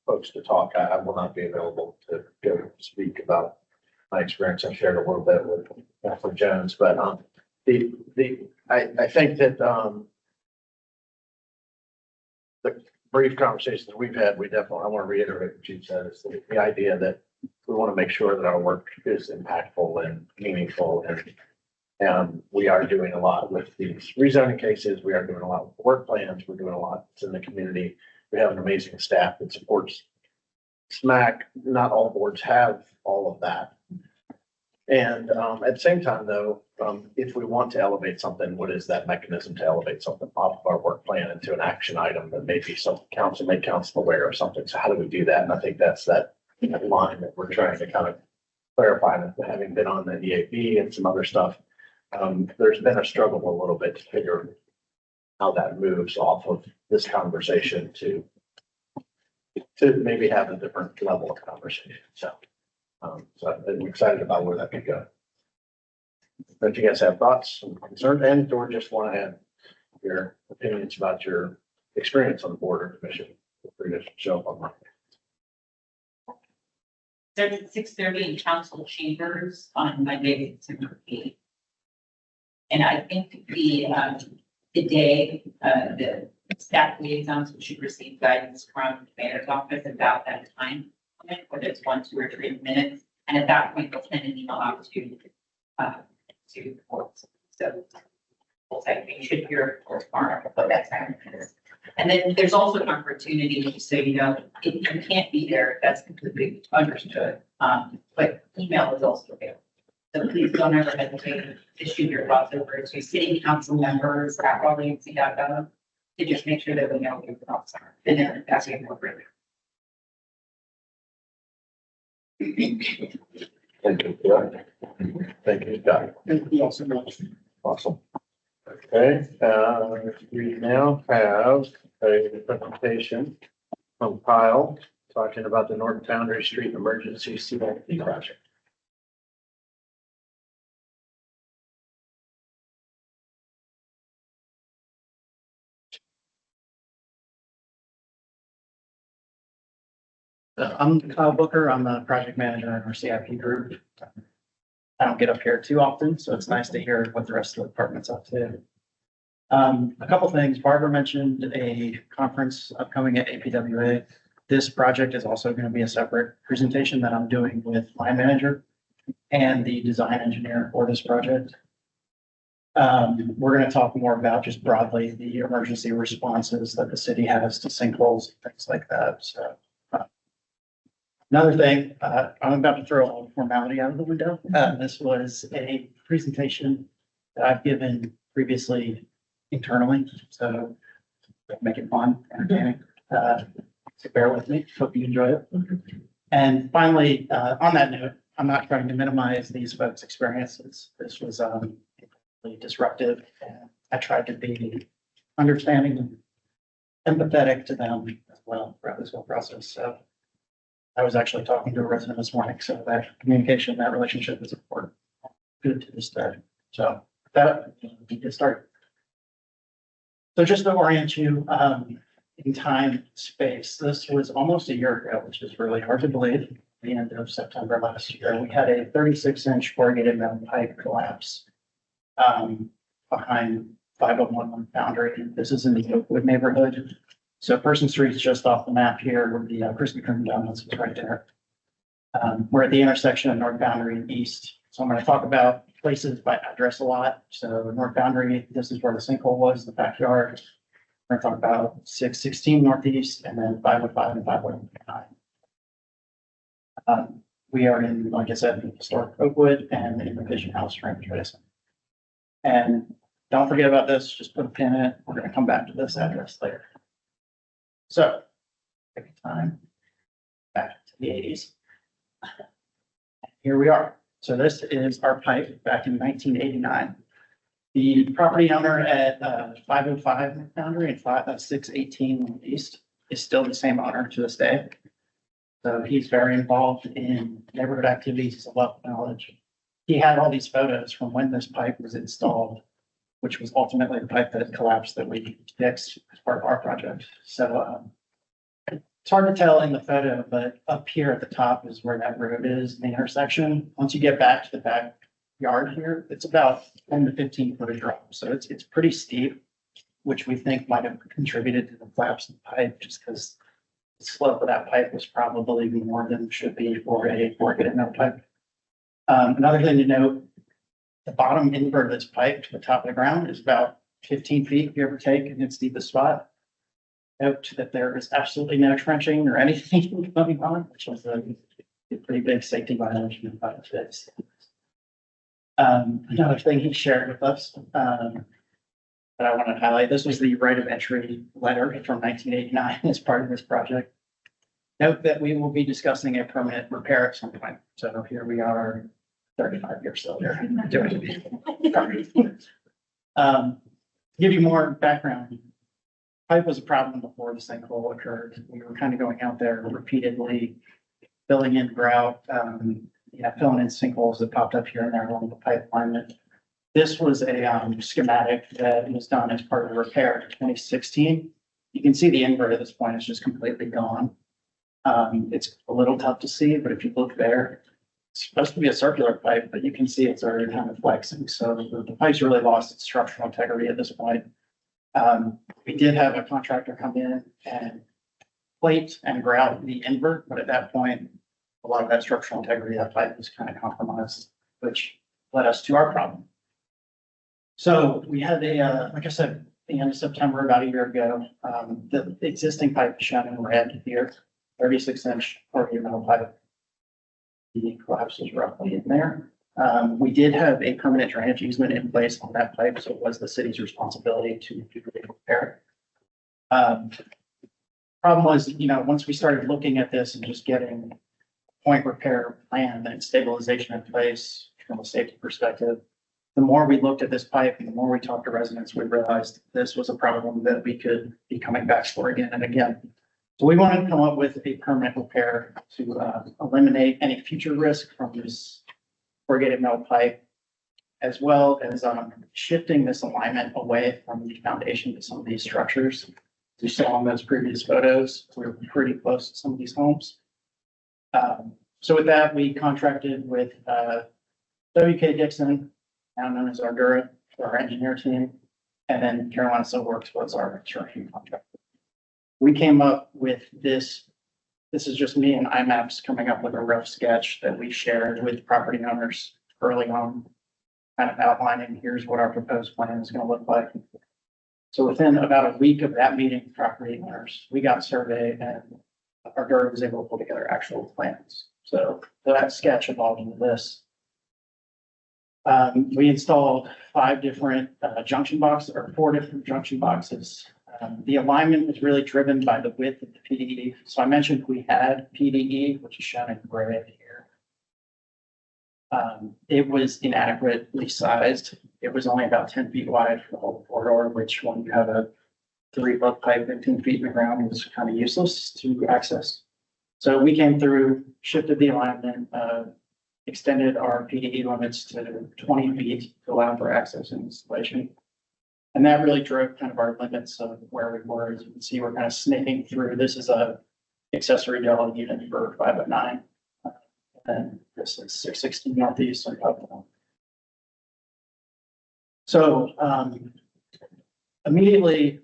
folks to talk. I will not be available to go speak about my experience. I shared a little bit with Kathleen Jones, but, I think that, the brief conversations that we've had, I want to reiterate what you said, is the idea that we want to make sure that our work is impactful and meaningful, and we are doing a lot with these rezoning cases. We are doing a lot with work plans. We're doing a lot in the community. We have an amazing staff that supports SMAC. Not all boards have all of that. And at the same time, though, if we want to elevate something, what is that mechanism to elevate something off of our work plan into an action item that maybe some council, make council aware of something? So how do we do that? And I think that's that line that we're trying to kind of clarify. And having been on the EAB and some other stuff, there's been a struggle a little bit to figure how that moves off of this conversation to maybe have a different level of conversation. So I'm excited about where that could go. If you guys have thoughts and concerns, and or just want to add your opinions about your experience on the board or commission, feel free to show up online. There's at 6:30 in council chambers on Monday, September 8th. And I think the day, the staff liaisons should receive guidance from the mayor's office about that time, whether it's 1, 2, or 3 minutes. And at that point, they'll send an email out to boards. So we'll say you should hear or tomorrow, but that's how it is. And then there's also an opportunity, so you know, if you can't be there, that's completely understood. But email is also available. So please don't ever hesitate to shoot your thoughts over to city council members at raleighc.gov to just make sure that we know what your thoughts are. And then that's the appropriate. Thank you. Yeah. Thank you, Scott. Thank you all so much. Awesome. Okay, we now have a presentation from Kyle talking about the North Foundry Street Emergency CIP project. I'm Kyle Booker. I'm the project manager in our CIP group. I don't get up here too often, so it's nice to hear what the rest of the department's up to. A couple things. Barbara mentioned a conference upcoming at APWA. This project is also going to be a separate presentation that I'm doing with my manager and the design engineer for this project. We're going to talk more about just broadly the emergency responses that the city has to sinkholes, things like that. So. Another thing, I'm about to throw all the formality out of the window. This was a presentation that I've given previously internally, so make it fun, entertaining. So bear with me. Hope you enjoy it. And finally, on that note, I'm not trying to minimize these folks' experiences. This was really disruptive, and I tried to be understanding and empathetic to them as well throughout this whole process. So. I was actually talking to a resident this morning, so that communication, that relationship is important. Good to this day. So that we get started. So just to orient you in time, space, this was almost a year ago, which is really hard to believe. The end of September last year, we had a 36-inch corrugated metal pipe collapse behind 501 Foundry. This is in the Oakwood neighborhood. So Person Street's just off the map here where the Krispy Kreme donuts is right there. We're at the intersection of North Boundary and East. So I'm going to talk about places by address a lot. So North Boundary, this is where the sinkhole was, the backyard. We're talking about 616 northeast and then 505 and 509. We are in, like I said, the historic Oakwood and the Vision House right adjacent. And don't forget about this, just put a pin in it. We're gonna come back to this address later. So, take time back to the 80s. Here we are. So this is our pipe back in 1989. The property owner at 505 Boundary and 618 East is still the same owner to this day. So he's very involved in neighborhood activities, he's a wealth of knowledge. He had all these photos from when this pipe was installed, which was ultimately the pipe that collapsed that we fixed as part of our project. So it's hard to tell in the photo, but up here at the top is where that road is, the intersection. Once you get back to the backyard here, it's about 10 to 15 foot of drop. So it's pretty steep, which we think might have contributed to the collapse of the pipe, just because the slope of that pipe was probably more than it should be for a forget no pipe. Another thing to note, the bottom invert of this pipe to the top of the ground is about 15 feet, give or take, in its deepest spot. Note that there is absolutely no trenching or anything going on, which was a pretty big safety violation by the fix. Another thing he shared with us, that I want to highlight, this was the right of entry letter from 1989 as part of this project. Note that we will be discussing a permanent repair at some point. So here we are, 35 years later, doing it. Give you more background. Pipe was a problem before the sinkhole occurred. We were kind of going out there repeatedly, filling in grout, filling in sinkholes that popped up here and there along the pipeline. This was a schematic that was done as part of the repair in 2016. You can see the invert at this point is just completely gone. It's a little tough to see, but if you look there, it's supposed to be a circular pipe, but you can see it's already kind of flexing. So the pipe's really lost its structural integrity at this point. We did have a contractor come in and plate and grout the invert, but at that point, a lot of that structural integrity of that pipe was kind of compromised, which led us to our problem. So we had like I said, the end of September, about a year ago, the existing pipe is shown in red here, 36-inch 40 metal pipe. The collapse is roughly in there. We did have a permanent drainage easement in place on that pipe, so it was the city's responsibility to do the repair. Problem was, once we started looking at this and just getting point repair plan and stabilization in place from a safety perspective, the more we looked at this pipe and the more we talked to residents, we realized this was a problem that we could be coming back for again and again. So we wanted to come up with a permanent repair to eliminate any future risk from this corrugated metal pipe, as well as shifting this alignment away from the foundation to some of these structures. As you saw in those previous photos, we're pretty close to some of these homes. So with that, we contracted with WK Dixon, now known as Ardura, for our engineer team, and then Carolina Civil Works was our construction contractor. We came up with this. This is just me and IMAPS coming up with a rough sketch that we shared with property owners early on, kind of outlining, here's what our proposed plan is going to look like. So within about a week of that meeting with property owners, we got surveyed and Ardura was able to pull together actual plans. So that sketch evolved into this. We installed 5 different junction boxes, or 4 different junction boxes. The alignment was really driven by the width of the PDE. So I mentioned we had PDE, which is shown in gray here. It was inadequately sized. It was only about 10 feet wide for the whole corridor, which when you have a 3-foot pipe 15 feet in the ground was kind of useless to access. So we came through, shifted the alignment, extended our PDE limits to 20 feet to allow for access and installation. And that really drove kind of our limits of where we were. As you can see, we're kind of snaking through. This is a accessory dwelling unit for 509. And this is 616 northeast and 509. So immediately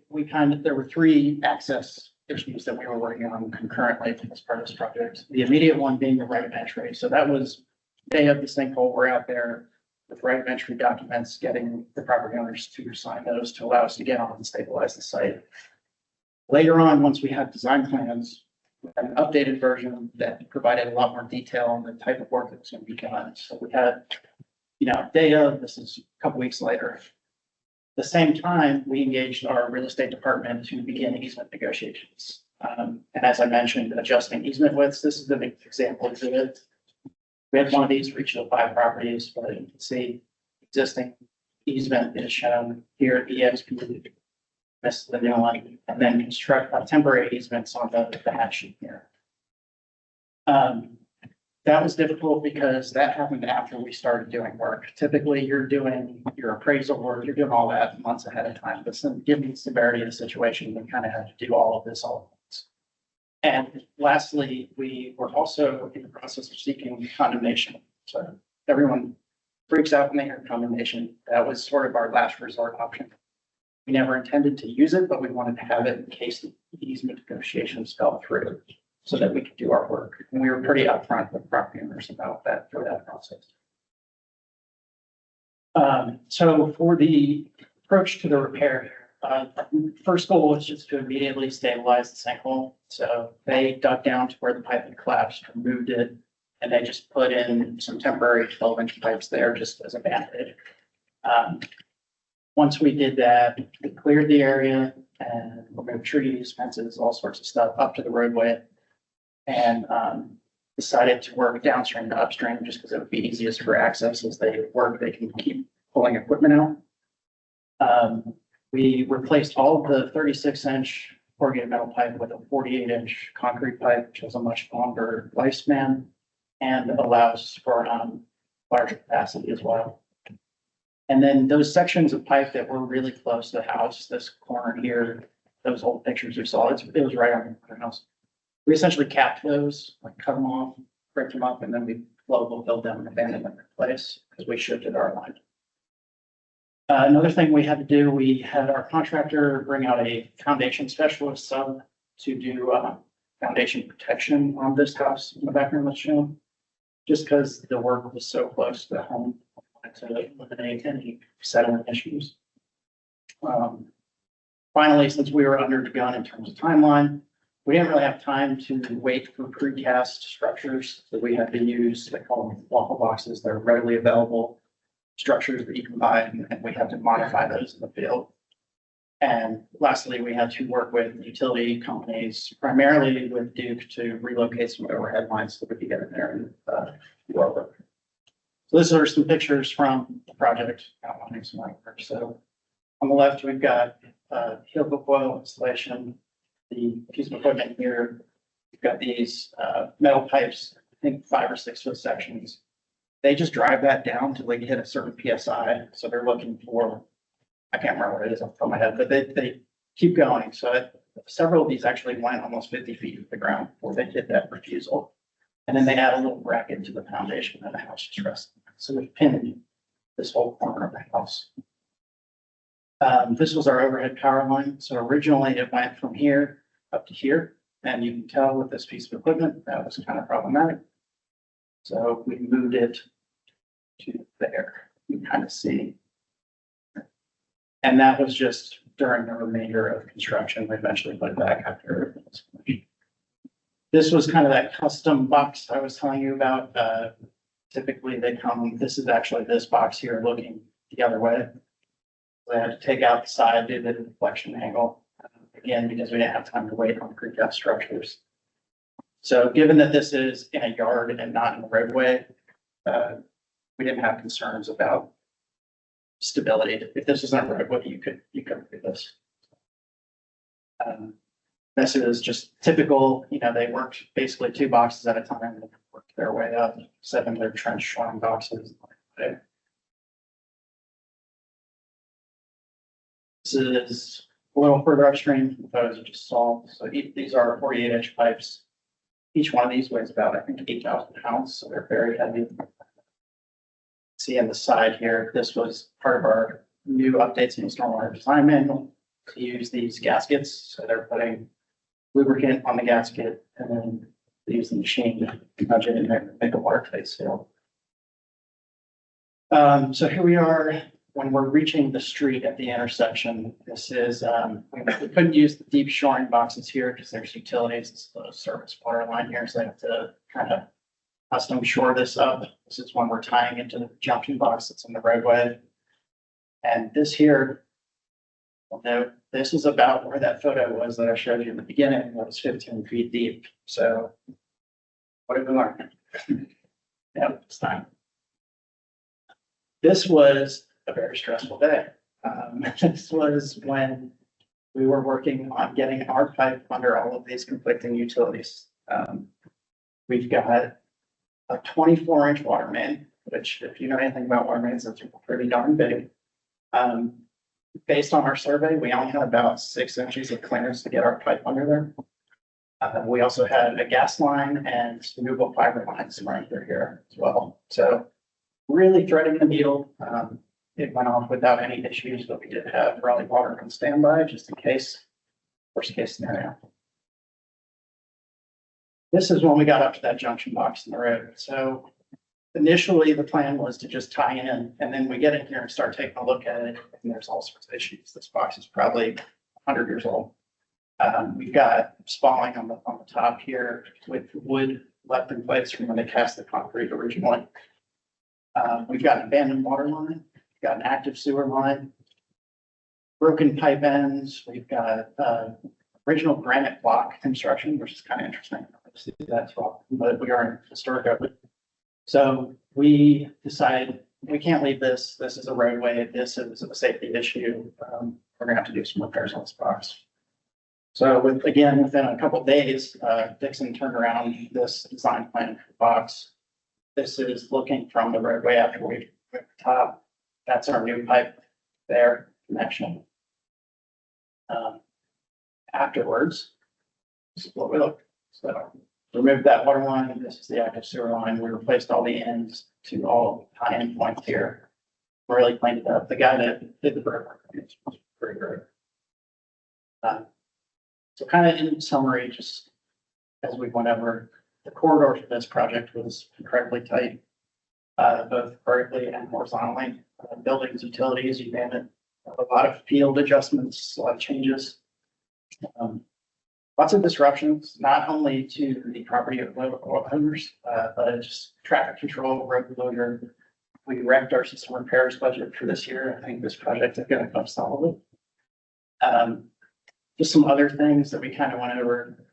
there were 3 access issues that we were working on concurrently as part of this project. The immediate one being the right of entry. So that was day of the sinkhole. We're out there with right of entry documents, getting the property owners to sign those to allow us to get on and stabilize the site. Later on, once we had design plans, we had an updated version that provided a lot more detail on the type of work that was going to be done. So we had, data, this is a couple weeks later. The same time, we engaged our real estate department to begin easement negotiations. And as I mentioned, adjusting easement widths, this is the big example of it. We had one of these for each of the 5 properties, but you can see existing easement is shown here at EXP. This is the new one, and then construct temporary easements on the hatch sheet here. That was difficult because that happened after we started doing work. Typically, you're doing your appraisal work, you're doing all that months ahead of time, but given the severity of the situation, we kind of had to do all of this all at once. And lastly, we were also in the process of seeking condemnation. So everyone freaks out when they hear condemnation. That was sort of our last resort option. We never intended to use it, but we wanted to have it in case the easement negotiations fell through so that we could do our work. And we were pretty upfront with property owners about that for that process. So for the approach to the repair here, first goal was just to immediately stabilize the sinkhole. So they dug down to where the pipe had collapsed, removed it, and they just put in some temporary 12-inch pipes there just as a band-aid. Once we did that, we cleared the area and removed trees, fences, all sorts of stuff up to the roadway. And decided to work downstream to upstream just because it would be easiest for access. As they work, they can keep pulling equipment out. We replaced all of the 36-inch corrugated metal pipe with a 48-inch concrete pipe, which has a much longer lifespan and allows for larger capacity as well. And then those sections of pipe that were really close to the house, this corner here, those old pictures you saw, it was right on the house. We essentially capped those, like cut them off, break them up, and then we global build them and abandon them in place because we shifted our line. Another thing we had to do, we had our contractor bring out a foundation specialist sub to do foundation protection on this house in the background that's shown. Just because the work was so close to the home, to eliminate any settlement issues. Finally, since we were under the gun in terms of timeline, we didn't really have time to wait for precast structures that we had to use. They call them waffle boxes. They're readily available structures that you can buy, and we had to modify those in the field. And lastly, we had to work with utility companies, primarily with Duke, to relocate some overhead lines so we could get in there and do our work. So these are some pictures from the project outlining some work. So on the left, we've got helical coil installation, the piece of equipment here. We've got these metal pipes, I think 5 or 6 foot sections. They just drive that down till they hit a certain PSI. So they're looking for, I can't remember what it is off the top of my head, but they keep going. So several of these actually went almost 50 feet to the ground before they hit that refusal. And then they add a little bracket to the foundation of the house is resting. So we pinned this whole corner of the house. This was our overhead power line. So originally it went from here up to here. And you can tell with this piece of equipment, that was kind of problematic. So we moved it to there. You can kind of see. And that was just during the remainder of construction. We eventually put it back after everything was finished. This was kind of that custom box I was telling you about. Typically they come, this is actually this box here looking the other way. So I had to take out the side, do the deflection angle, again, because we didn't have time to wait on precast structures. So given that this is in a yard and not in the roadway, we didn't have concerns about stability. If this was on a roadway, you could do this. This is just typical, they worked basically 2 boxes at a time, and worked their way up, 7 their trench shorn boxes. This is a little further upstream, those you just saw. So these are 48-inch pipes. Each one of these weighs about, I think, 8,000 pounds, so they're very heavy. See on the side here, this was part of our new updates in the stormwater design manual to use these gaskets. So they're putting lubricant on the gasket and then they use the machine to punch it in there to make a watertight seal. So here we are. when we're reaching the street at the intersection, this is, we couldn't use the deep shoring boxes here because there's utilities, it's the service water line here, so I have to kind of custom shore this up. This is when we're tying into the junction box that's in the roadway. And this here, well, no, this is about where that photo was that I showed you in the beginning, that was 15 feet deep. So what have we learned? Yeah, it's time. This was a very stressful day. This was when we were working on getting our pipe under all of these conflicting utilities. We've got a 24-inch water main, which if you know anything about water mains, it's pretty darn big. Based on our survey, we only had about 6 inches of clearance to get our pipe under there. We also had a gas line and movable fiber lines running through here as well. So really threading the needle. It went off without any issues, but we did have Raleigh water on standby just in case, worst case scenario. This is when we got up to that junction box in the road. So initially, the plan was to just tie in, and then we get in here and start taking a look at it, and there's all sorts of issues. This box is probably 100 years old. We've got spalling on the top here with wood left in place from when they cast the concrete originally. We've got an abandoned water line, we've got an active sewer line, broken pipe ends, we've got original granite block construction, which is kind of interesting. See that's wrong, but we are in historic open. So we decided we can't leave this. This is a roadway. This is a safety issue. We're gonna have to do some repairs on this box. So within a couple of days, Dixon turned around this design plan for the box. This is looking from the roadway after we went to the top. That's our new pipe there connection. Afterwards, this is what we look. So removed that water line. This is the active sewer line. We replaced all the ends to all tie-in points here. Really cleaned it up. The guy that did the work was pretty great. So kind of in summary, just as we went over, the corridor for this project was incredibly tight, both vertically and horizontally. Buildings, utilities, you name it. A lot of field adjustments, a lot of changes. Lots of disruptions, not only to the property owners, but just traffic control, road closure. We wrecked our system repairs budget for this year. I think this project is going to come solidly. Just some other things that we kind of went over.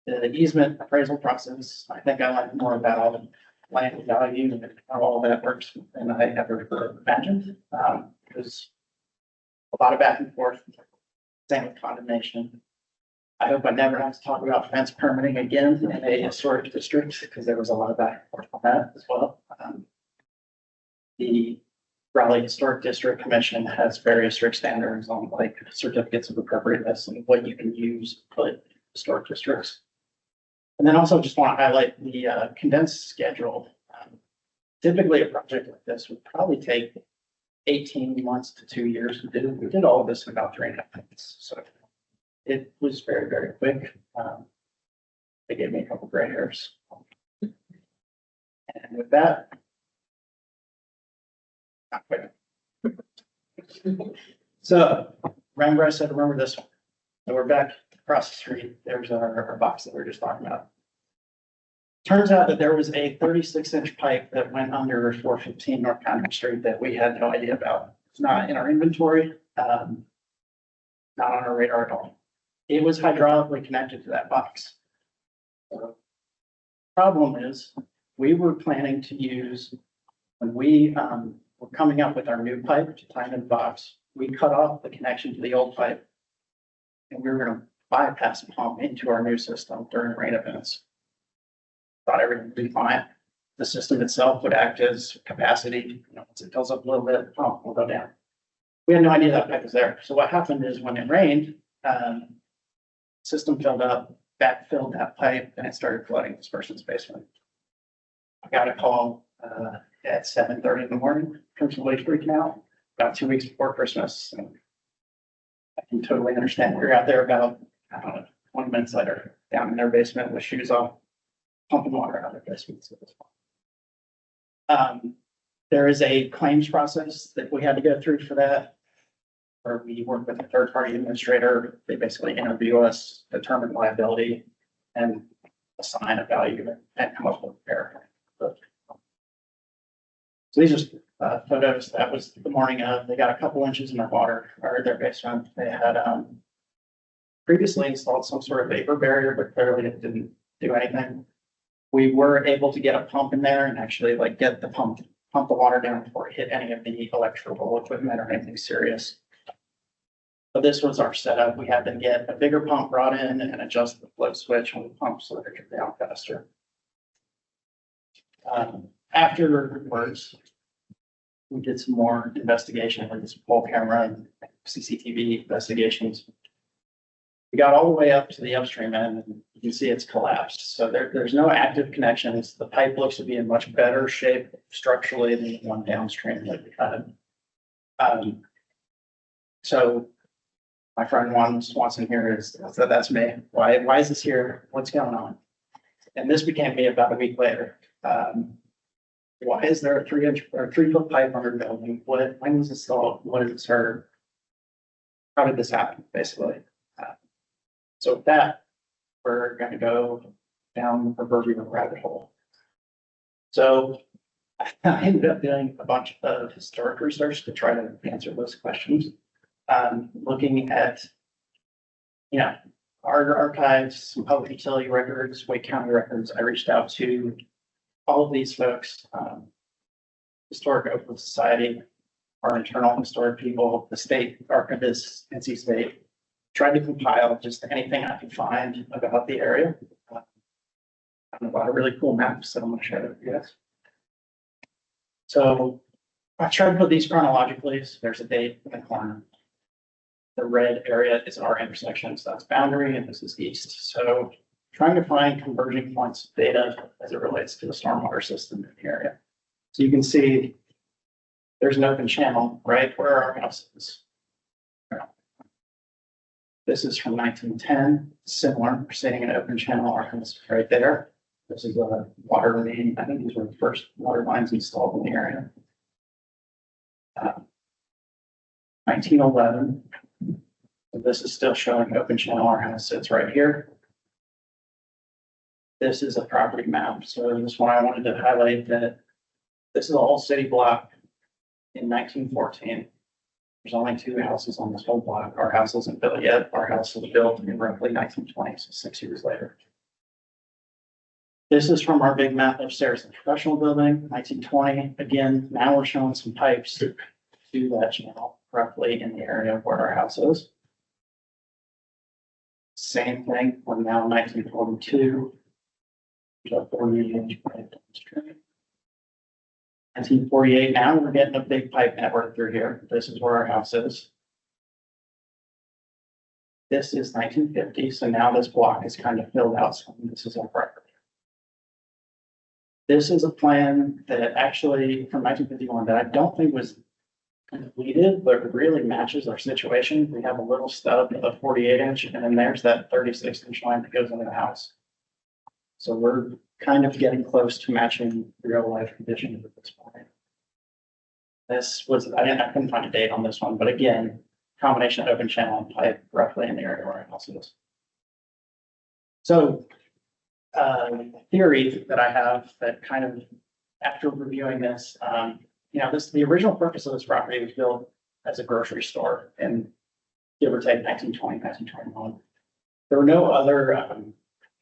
The easement appraisal process. I think I learned more about land value and how all that works than I ever imagined. There's a lot of back and forth. Same with condemnation. I hope I never have to talk about fence permitting again in a historic district because there was a lot of back and forth on that as well. The Raleigh Historic District Commission has very strict standards on like certificates of appropriateness and what you can use to put historic districts. And then also just want to highlight the condensed schedule. Typically a project like this would probably take 18 months to 2 years to do. We did all of this in about 3.5 months. So it was very, very quick. They gave me a couple gray hairs. And with that, not quite. So remember I said, remember this one. So we're back across the street. There's our box that we were just talking about. Turns out that there was a 36-inch pipe that went under 415 North Conner Street that we had no idea about. It's not in our inventory, not on our radar at all. It was hydraulically connected to that box. So, problem is, we were planning to use, when we were coming up with our new pipe to tie in the box, we cut off the connection to the old pipe. And we were going to bypass pump into our new system during rain events. Thought everything would be fine. The system itself would act as capacity. Once it fills up a little bit, the pump will go down. We had no idea that pipe was there. So what happened is when it rained, system filled up, backfilled that pipe, and it started flooding this person's basement. I got a call at 7:30 in the morning from somebody freaking out about 2 weeks before Christmas. And I can totally understand. We were out there about, I don't know, 20 minutes later, down in their basement with shoes off, pumping water out of their basement. So There is a claims process that we had to go through for that. Where we work with a third-party administrator. They basically interview us, determine liability, and assign a value and come up with a repair. So these are photos. That was the morning of. They got a couple inches in their water or their basement. They had previously installed some sort of vapor barrier, but clearly it didn't do anything. We were able to get a pump in there and actually like get the pump the water down before it hit any of the electrical equipment or anything serious. But this was our setup. We had to get a bigger pump brought in and adjust the flow switch on the pump so that it could down faster. Afterwards, we did some more investigation with this pole camera and CCTV investigations. We got all the way up to the upstream end and you can see it's collapsed. So there's no active connections. The pipe looks to be in much better shape structurally than the one downstream that we had. So my friend Juan Swanson here so that's me. Why is this here? What's going on? And this became me about a week later. Why is there a 3-inch or 3-foot pipe under the building? When was it installed? What does it serve? How did this happen, basically? So with that, we're going to go down the proverbial rabbit hole. So I ended up doing a bunch of historic research to try to answer those questions. Looking at, our archives, some public utility records, Wake County records. I reached out to all of these folks, Historic Oakland Society, our internal historic people, the state archivists, NC State. Tried to compile just anything I could find about the area. I found a lot of really cool maps that I'm going to share with you guys. So I tried to put these chronologically. So there's a date in the corner. The red area is our intersection, so that's boundary, and this is east. So trying to find converging points of data as it relates to the stormwater system in the area. So you can see there's an open channel right where our house is. This is from 1910, similar, we're sitting in an open channel, our house is right there. This is a water main. I think these were the first water lines installed in the area. 1911. So this is still showing open channel. Our house sits right here. This is a property map. So this one I wanted to highlight that this is a whole city block in 1914. There's only 2 houses on this whole block. Our house isn't built yet. Our house was built in roughly 1920, so 6 years later. This is from our big map upstairs, the professional building, 1920. Again, now we're showing some pipes to that channel, roughly in the area of where our house is. Same thing, we're now 1942. There's a 48-inch pipe downstream. 1948, now we're getting a big pipe network through here. This is where our house is. This is 1950, so now this block is kind of filled out. So this is our property. This is a plan that actually from 1951 that I don't think was completed, but really matches our situation. We have a little stub of a 48-inch, and then there's that 36-inch line that goes into the house. So we're kind of getting close to matching real life conditions at this point. This was, I couldn't find a date on this one, but again, combination of open channel and pipe roughly in the area where our house is. So, theory that I have that kind of, after reviewing this, the original purpose of this property was built as a grocery store in give or take 1920, 1921. There were no other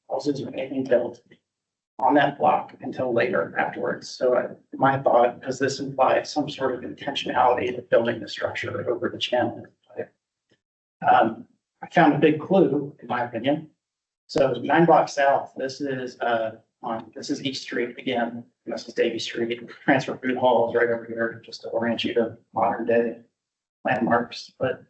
houses or anything built on that block until later afterwards. So my thought, because this implies some sort of intentionality to building the structure over the channel. I found a big clue, in my opinion. So 9 blocks south, this is East Street again. This is Davie Street. Transfer Food Hall is right over here, just to orient you to modern day landmarks. But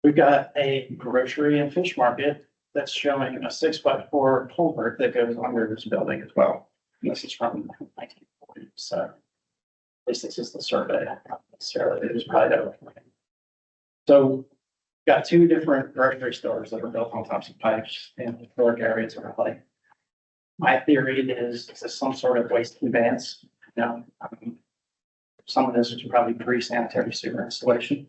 we've got a grocery and fish market that's showing a 6x4 culvert that goes under this building as well. And this is from 1940. So at least this is the survey. Not necessarily, it was probably that. So got 2 different grocery stores that are built on top of pipes in historic areas of Raleigh. My theory is this some sort of waste conveyance. some of this was probably pre-sanitary sewer installation.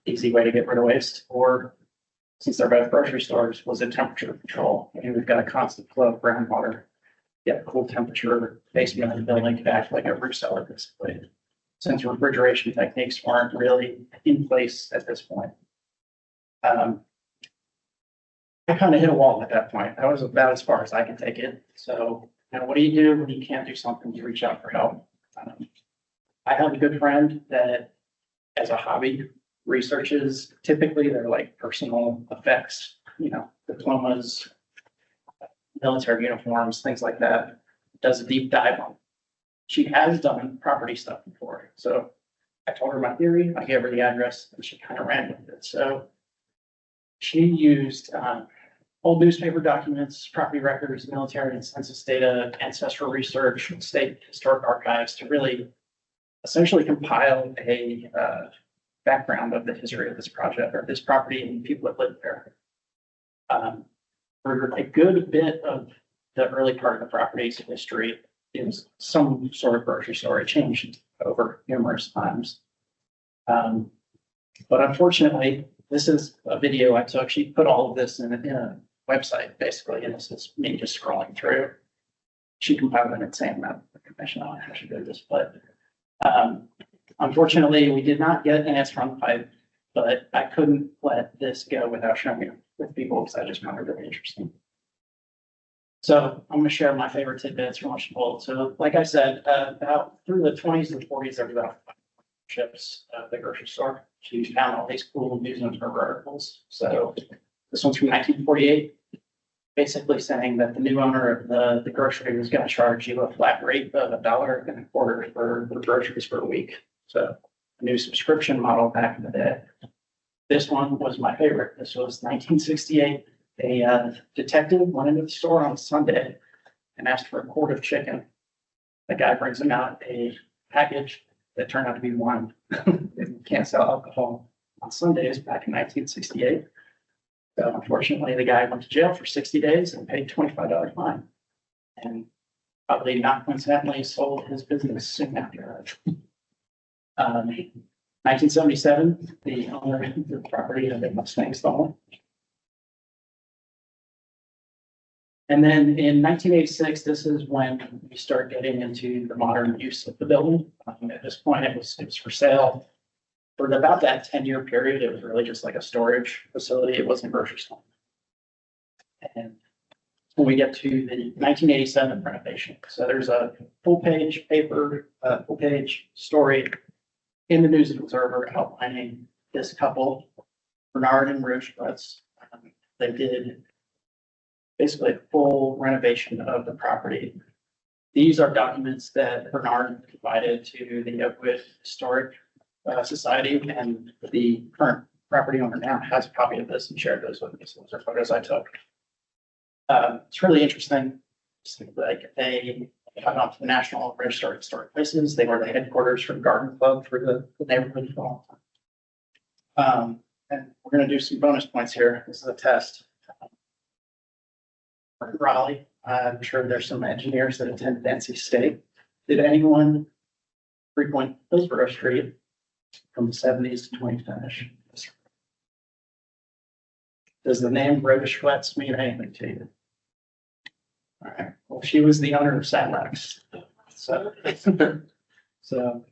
Easy way to get rid of waste, or since they're both grocery stores, was it temperature control? And we've got a constant flow of groundwater. Get cool temperature basement of the building to act like a root cellar basically. Since refrigeration techniques weren't really in place at this point. I kind of hit a wall at that point. That was about as far as I could take it. So, what do you do when you can't do something? You reach out for help. I have a good friend that, as a hobby, researches. Typically, they're like personal effects, diplomas, military uniforms, things like that. Does a deep dive on. She has done property stuff before. So I told her my theory, I gave her the address, and she kind of ran with it. So she used old newspaper documents, property records, military and census data, ancestral research, state historic archives to really essentially compile a background of the history of this project or this property and people that lived there. For a good bit of the early part of the property's history, it was some sort of grocery store. It changed over numerous times. But unfortunately, this is a video I took. She put all of this in a website, basically, and this is me just scrolling through. She compiled an insane amount of information on how she did this, but unfortunately, we did not get an answer on the pipe, but I couldn't let this go without showing it with people because I just found it really interesting. So I'm going to share my favorite tidbits from what she pulled. So like I said, about through the 20s and 40s, there was about ships at the grocery store. She found all these cool news and observer articles. So this one's from 1948, basically saying that the new owner of the grocery was going to charge you a flat rate of $1.25 for the groceries for a week. So a new subscription model back in the day. This one was my favorite. This was 1968. A detective went into the store on Sunday and asked for a quart of chicken. The guy brings him out a package that turned out to be wine. They can't sell alcohol on Sundays back in 1968. So unfortunately, the guy went to jail for 60 days and paid $25 fine. And probably not coincidentally sold his business soon after that. 1977, the owner of the property had a Mustang stolen. And then in 1986, this is when we start getting into the modern use of the building. At this point, it was for sale. For about that 10-year period, it was really just like a storage facility. It wasn't a grocery store. And when we get to the 1987 renovation, so there's a full-page paper, full-page story in the News and Observer outlining this couple, Bernard and Rose Schutz. They did basically a full renovation of the property. These are documents that Bernard provided to the Oakwood Historic Society, and the current property owner now has a copy of this and shared those with me. So those are photos I took. It's really interesting. Like they got off the National Register of Historic Places. They were the headquarters for the Garden Club for the neighborhood for a long time. And we're going to do some bonus points here. This is a test. Raleigh, I'm sure there's some engineers that attended NC State. Did anyone frequent Hillsborough Street from the 70s to 2010-ish? Does the name Rhoda Schwetz mean anything to you? All right. Well, she was the owner of Satlex. So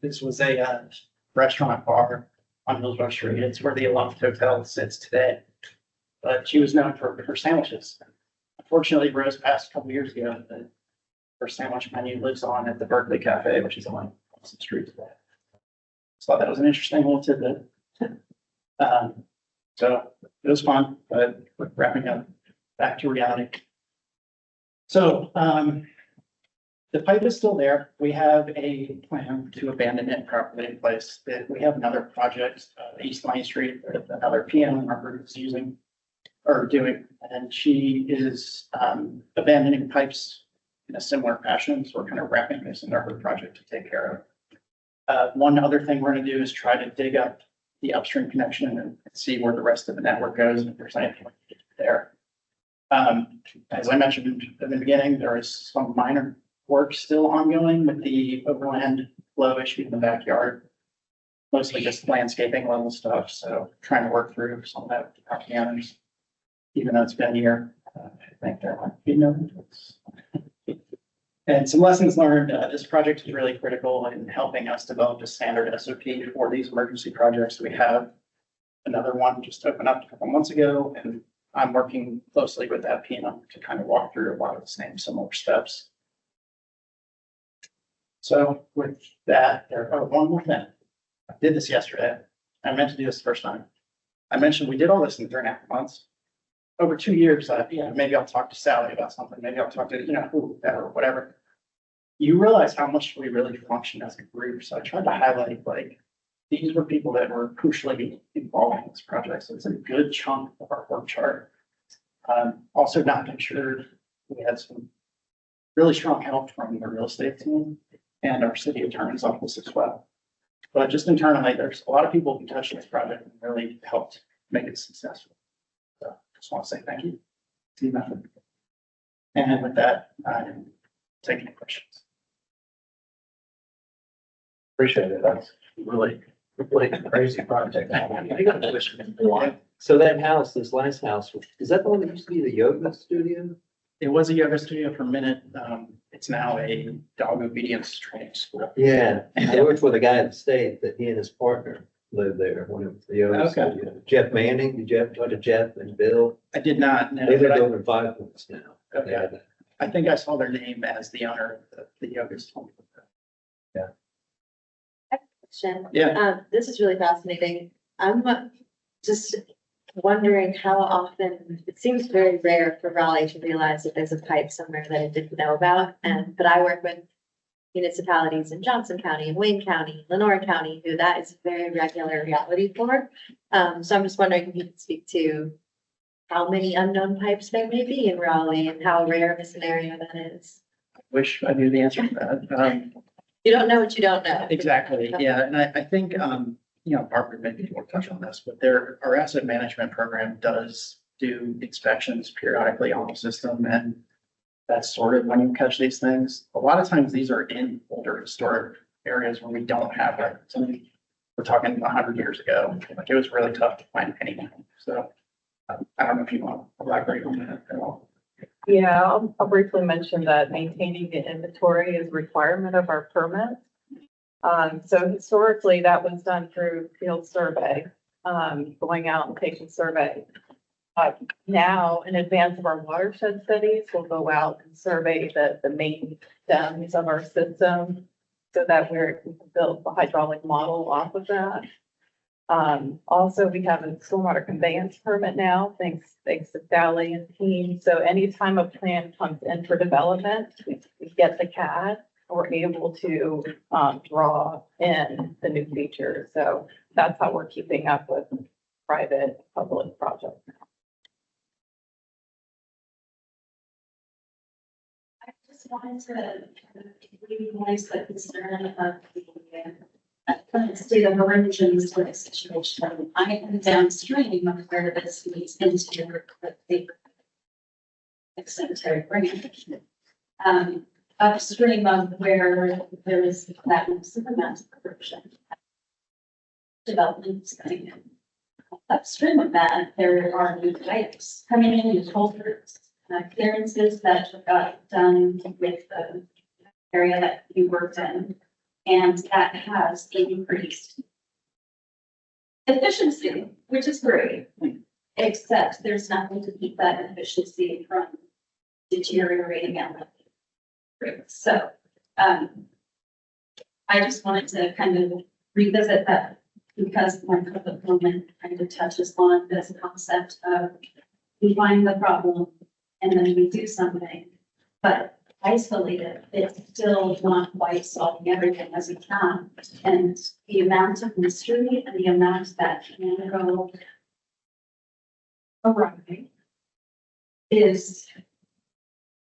this was a restaurant bar on Hillsborough Street. It's where the Aloft Hotel sits today. But she was known for her sandwiches. Unfortunately, Rose passed a couple years ago. Her sandwich menu lives on at the Berkeley Cafe, which is on some street today. So I thought that was an interesting little tidbit. So it was fun, but we're wrapping up back to reality. So the pipe is still there. We have a plan to abandon it properly in place. We have another project, East Main Street, that another PM in our group is using or doing, and she is abandoning pipes in a similar fashion. So we're kind of wrapping this into her project to take care of. One other thing we're going to do is try to dig up the upstream connection and see where the rest of the network goes and if there's anything there. As I mentioned in the beginning, there is some minor work still ongoing with the overland flow issue in the backyard. Mostly just landscaping level stuff, so trying to work through some of that with the property owners. Even though it's been a year, I think there might be no interest. And some lessons learned, this project is really critical in helping us develop a standard SOP for these emergency projects. We have another one just opened up a couple months ago, and I'm working closely with that PM to kind of walk through a lot of the same similar steps. So with that, one more thing. I did this yesterday. I meant to do this the first time. I mentioned we did all this in 3.5 months. Over 2 years, maybe I'll talk to Sally about something. Maybe I'll talk to, or whatever. You realize how much we really function as a group. So I tried to highlight, like, these were people that were crucially involved in this project. So it's a good chunk of our work chart. Also not sure we had some really strong help from the real estate team and our city attorney's office as well. But just internally, there's a lot of people who touched this project and really helped make it successful. So just want to say thank you. Team effort. And with that, I'm taking questions. Appreciate it. That's really a crazy project. I got a question. So that house, this last house, is that the one that used to be the yoga studio? It was a yoga studio for a minute. It's now a dog obedience training school. Yeah, I worked with a guy at the state that he and his partner lived there when it was the yoga Okay. studio. Jeff Manning, did you ever talk to Jeff and Bill? I did not know. They've been but I- doing it 5 months now. Okay. I think I saw their name as the owner of the yoga studio. Question. Yeah. This is really fascinating. I'm just wondering how often, it seems very rare for Raleigh to realize that there's a pipe somewhere that it didn't know about. But I work with municipalities in Johnson County and Wayne County, Lenore County, who that is a very regular reality for. So I'm just wondering if you could speak to how many unknown pipes there may be in Raleigh and how rare of a scenario that is. Wish I knew the answer to that. You don't know what you don't know. Exactly, yeah, and I think, Barbara maybe will touch on this, but our asset management program does do inspections periodically on the system, and that's sort of when you catch these things. A lot of times these are in older historic areas where we don't have records. I mean, we're talking 100 years ago, like it was really tough to find anything, so I don't know if you want to elaborate on that at all. Yeah, I'll briefly mention that maintaining the inventory is a requirement of our permit. So historically, that was done through field survey, going out and taking survey. Now, in advance of our watershed studies, we'll go out and survey the main stems of our system so that we can build the hydraulic model off of that. Also, we have a stormwater conveyance permit now, thanks to Sally and team. So anytime a plan comes in for development, we get the CAD, we're able to draw in the new features. So that's how we're keeping up with private, public projects. I just wanted to voice the concern of the state of emergency sort of situation. I am downstream of where this leads into the cemetery branch. Upstream of where there is that massive amount of corruption. Development going in. Upstream of that, there are new pipes coming in, new culverts, clearances that got done with the area that you worked in. And that has increased efficiency, which is great, except there's nothing to keep that efficiency from deteriorating out. So, I just wanted to kind of revisit that because my public comment kind of touches on this concept of we find the problem and then we do something, but isolated, it's still not quite solving everything as we can. And the amount of mystery and the amount that can go awry is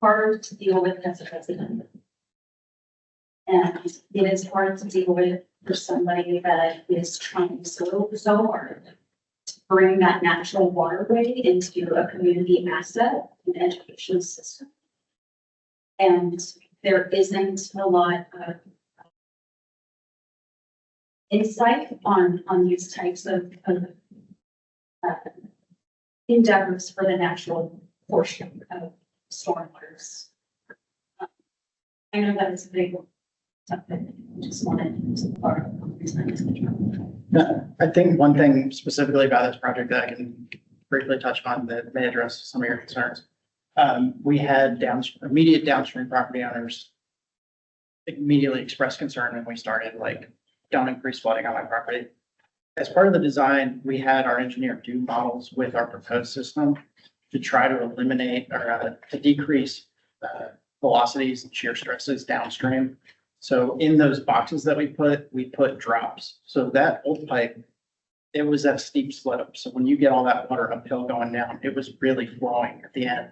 hard to deal with as a resident. And it is hard to deal with for somebody that is trying so hard to bring that natural waterway into a community asset and education system. And there isn't a lot of insight on these types of uh, endeavors for the natural portion of stormwaters. I know that it's a big topic, just wanted to part of the conversation. I think one thing specifically about this project that I can briefly touch on that may address some of your concerns. We had immediate downstream property owners immediately express concern when we started, like, don't increase flooding on my property. As part of the design, we had our engineer do models with our proposed system to try to eliminate or to decrease velocities and shear stresses downstream. So in those boxes that we put drops. So that old pipe, it was at a steep slope. So when you get all that water uphill going down, it was really flowing at the end.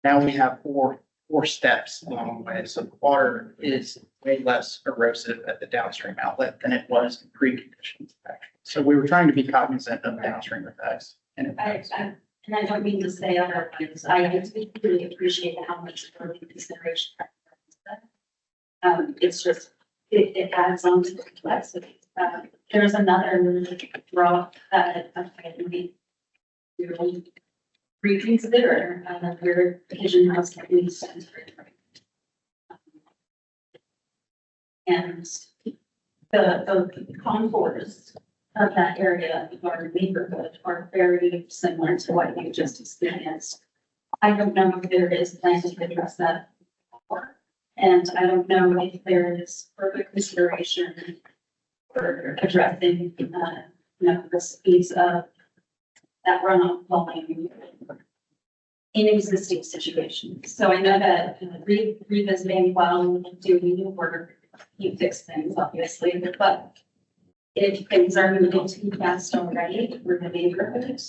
Now we have four steps along the way. So the water is way less erosive at the downstream outlet than it was in pre-conditions. So we were trying to be cognizant of downstream effects. And I don't mean to say otherwise, I really appreciate how much early consideration. It's just, it adds on to the complexity. There's another draw that we reconsider your vision house techniques center. And the contours of that area of our neighborhood are very similar to what you just experienced. I don't know if there is plans to address that before, and I don't know if there is further consideration for addressing, the speeds of that runoff flowing in existing situations. So I know that revisiting while doing the work, you fix things obviously, but if things are moving too fast already for the neighborhood,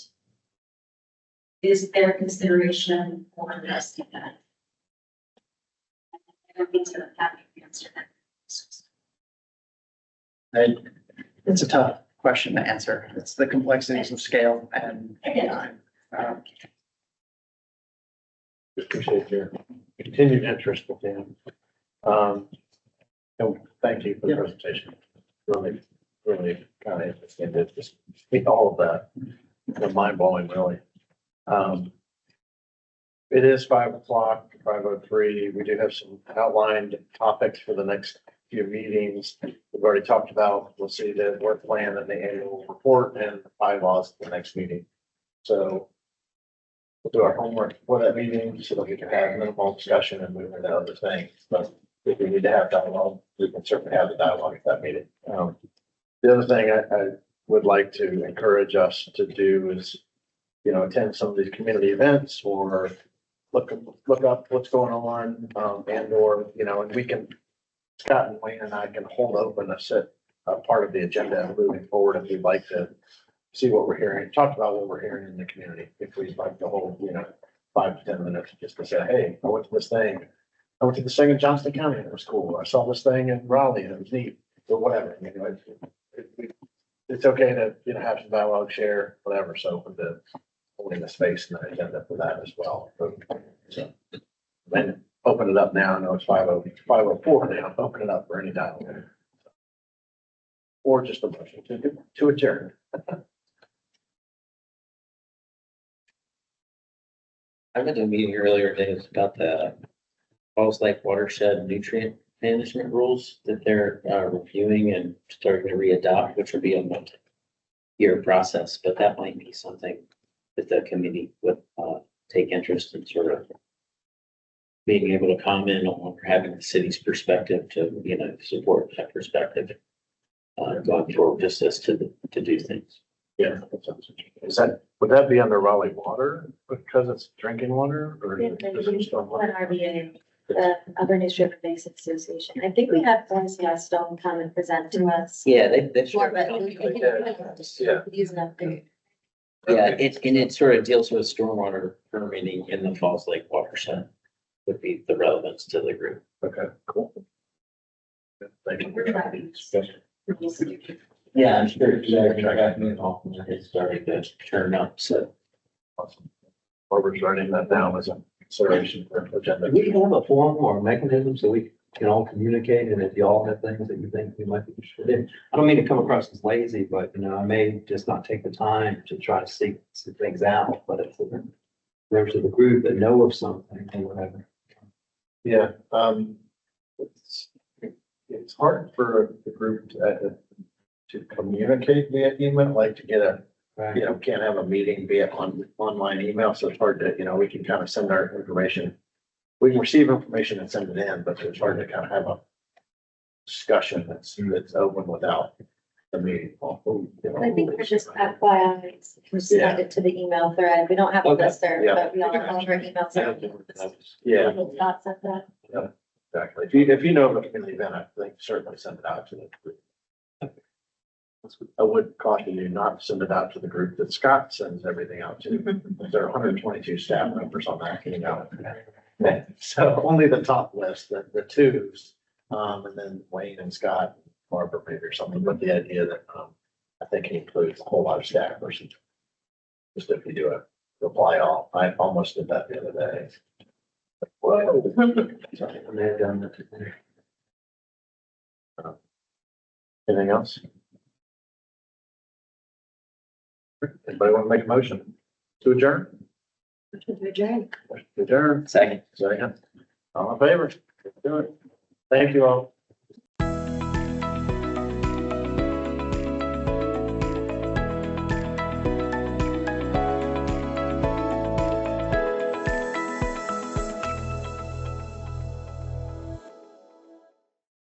is there consideration for addressing that? I don't need to have you answer that. It's a tough question to answer. It's the complexities of scale and time. Appreciate your continued interest with them. And thank you for the presentation. Really kind of interesting to just see all of that. Mind blowing, really. It is 5:00, 5:03. We do have some outlined topics for the next few meetings. We've already talked about, we'll see the work plan and the annual report and the bylaws for the next meeting. So we'll do our homework for that meeting so that we can have minimal discussion and move into other things. But if we need to have dialogue, we can certainly have the dialogue at that meeting. The other thing I would like to encourage us to do is, attend some of these community events or look up what's going on, and or, and we can, Scott and Wayne and I can hold open a part of the agenda moving forward if we'd like to see what we're hearing, talk about what we're hearing in the community. If we'd like to hold, 5 to 10 minutes just to say, hey, I went to this thing. I went to this thing in Johnston County and it was cool. I saw this thing in Raleigh and it was neat, or whatever. It's okay to, have some dialogue, share, whatever. So open to holding the space and the agenda for that as well. So then open it up now. I know it's 5:04 now. Open it up for any dialogue. Or just a motion to adjourn. I went to a meeting earlier today about the Falls Lake watershed nutrient management rules that they're reviewing and starting to re-adopt, which would be a multi-year process, but that might be something that the committee would take interest in, sort of being able to comment on, or having the city's perspective to, support that perspective going forward, just as to do things. Yeah. Would that be under Raleigh water because it's drinking water or? RBA, the Upper News River Basin Association. I think we had Stone come and present to us. Yeah, they've More, but use an update. Yeah, it sort of deals with stormwater permitting in the Falls Lake watershed would be the relevance to the group. Okay, cool. Thank you. Yeah, I'm sure. I got me involved and it's starting to turn up, so. Awesome. Barbara's writing that down as a consideration for agenda. Do we have a form or a mechanism so we can all communicate, and if y'all have things that you think we might be interested in. I don't mean to come across as lazy, but, you know, I may just not take the time to try to seek some things out, but if there's a group that know of something or whatever. Yeah, it's hard for the group to communicate via email, like to get a, you know, can't have a meeting via online email, so it's hard to, you know, we can kind of send our information. We can receive information and send it in, but it's hard to kind of have a discussion that's open without the meeting. I think we're just FYI, send it to the email thread. We don't have a Okay. listserv, Yeah. but we all have our emails. Yeah, Not sent that. exactly. If you know of a community event, I think certainly send it out to the group. I would caution you not to send it out to the group that Scott sends everything out to. There are 122 staff members on that, you know. So only the top list, the twos, and then Wayne and Scott, Barbara maybe or something, but the idea that, I think it includes a whole lot of staff versus just if you do a reply all. I almost did that the other day. Whoa. Sorry, I may have done that today. Anything else? Anybody want to make a motion to adjourn? Adjourn. Second. Second. All in favor? Do it. Thank you all.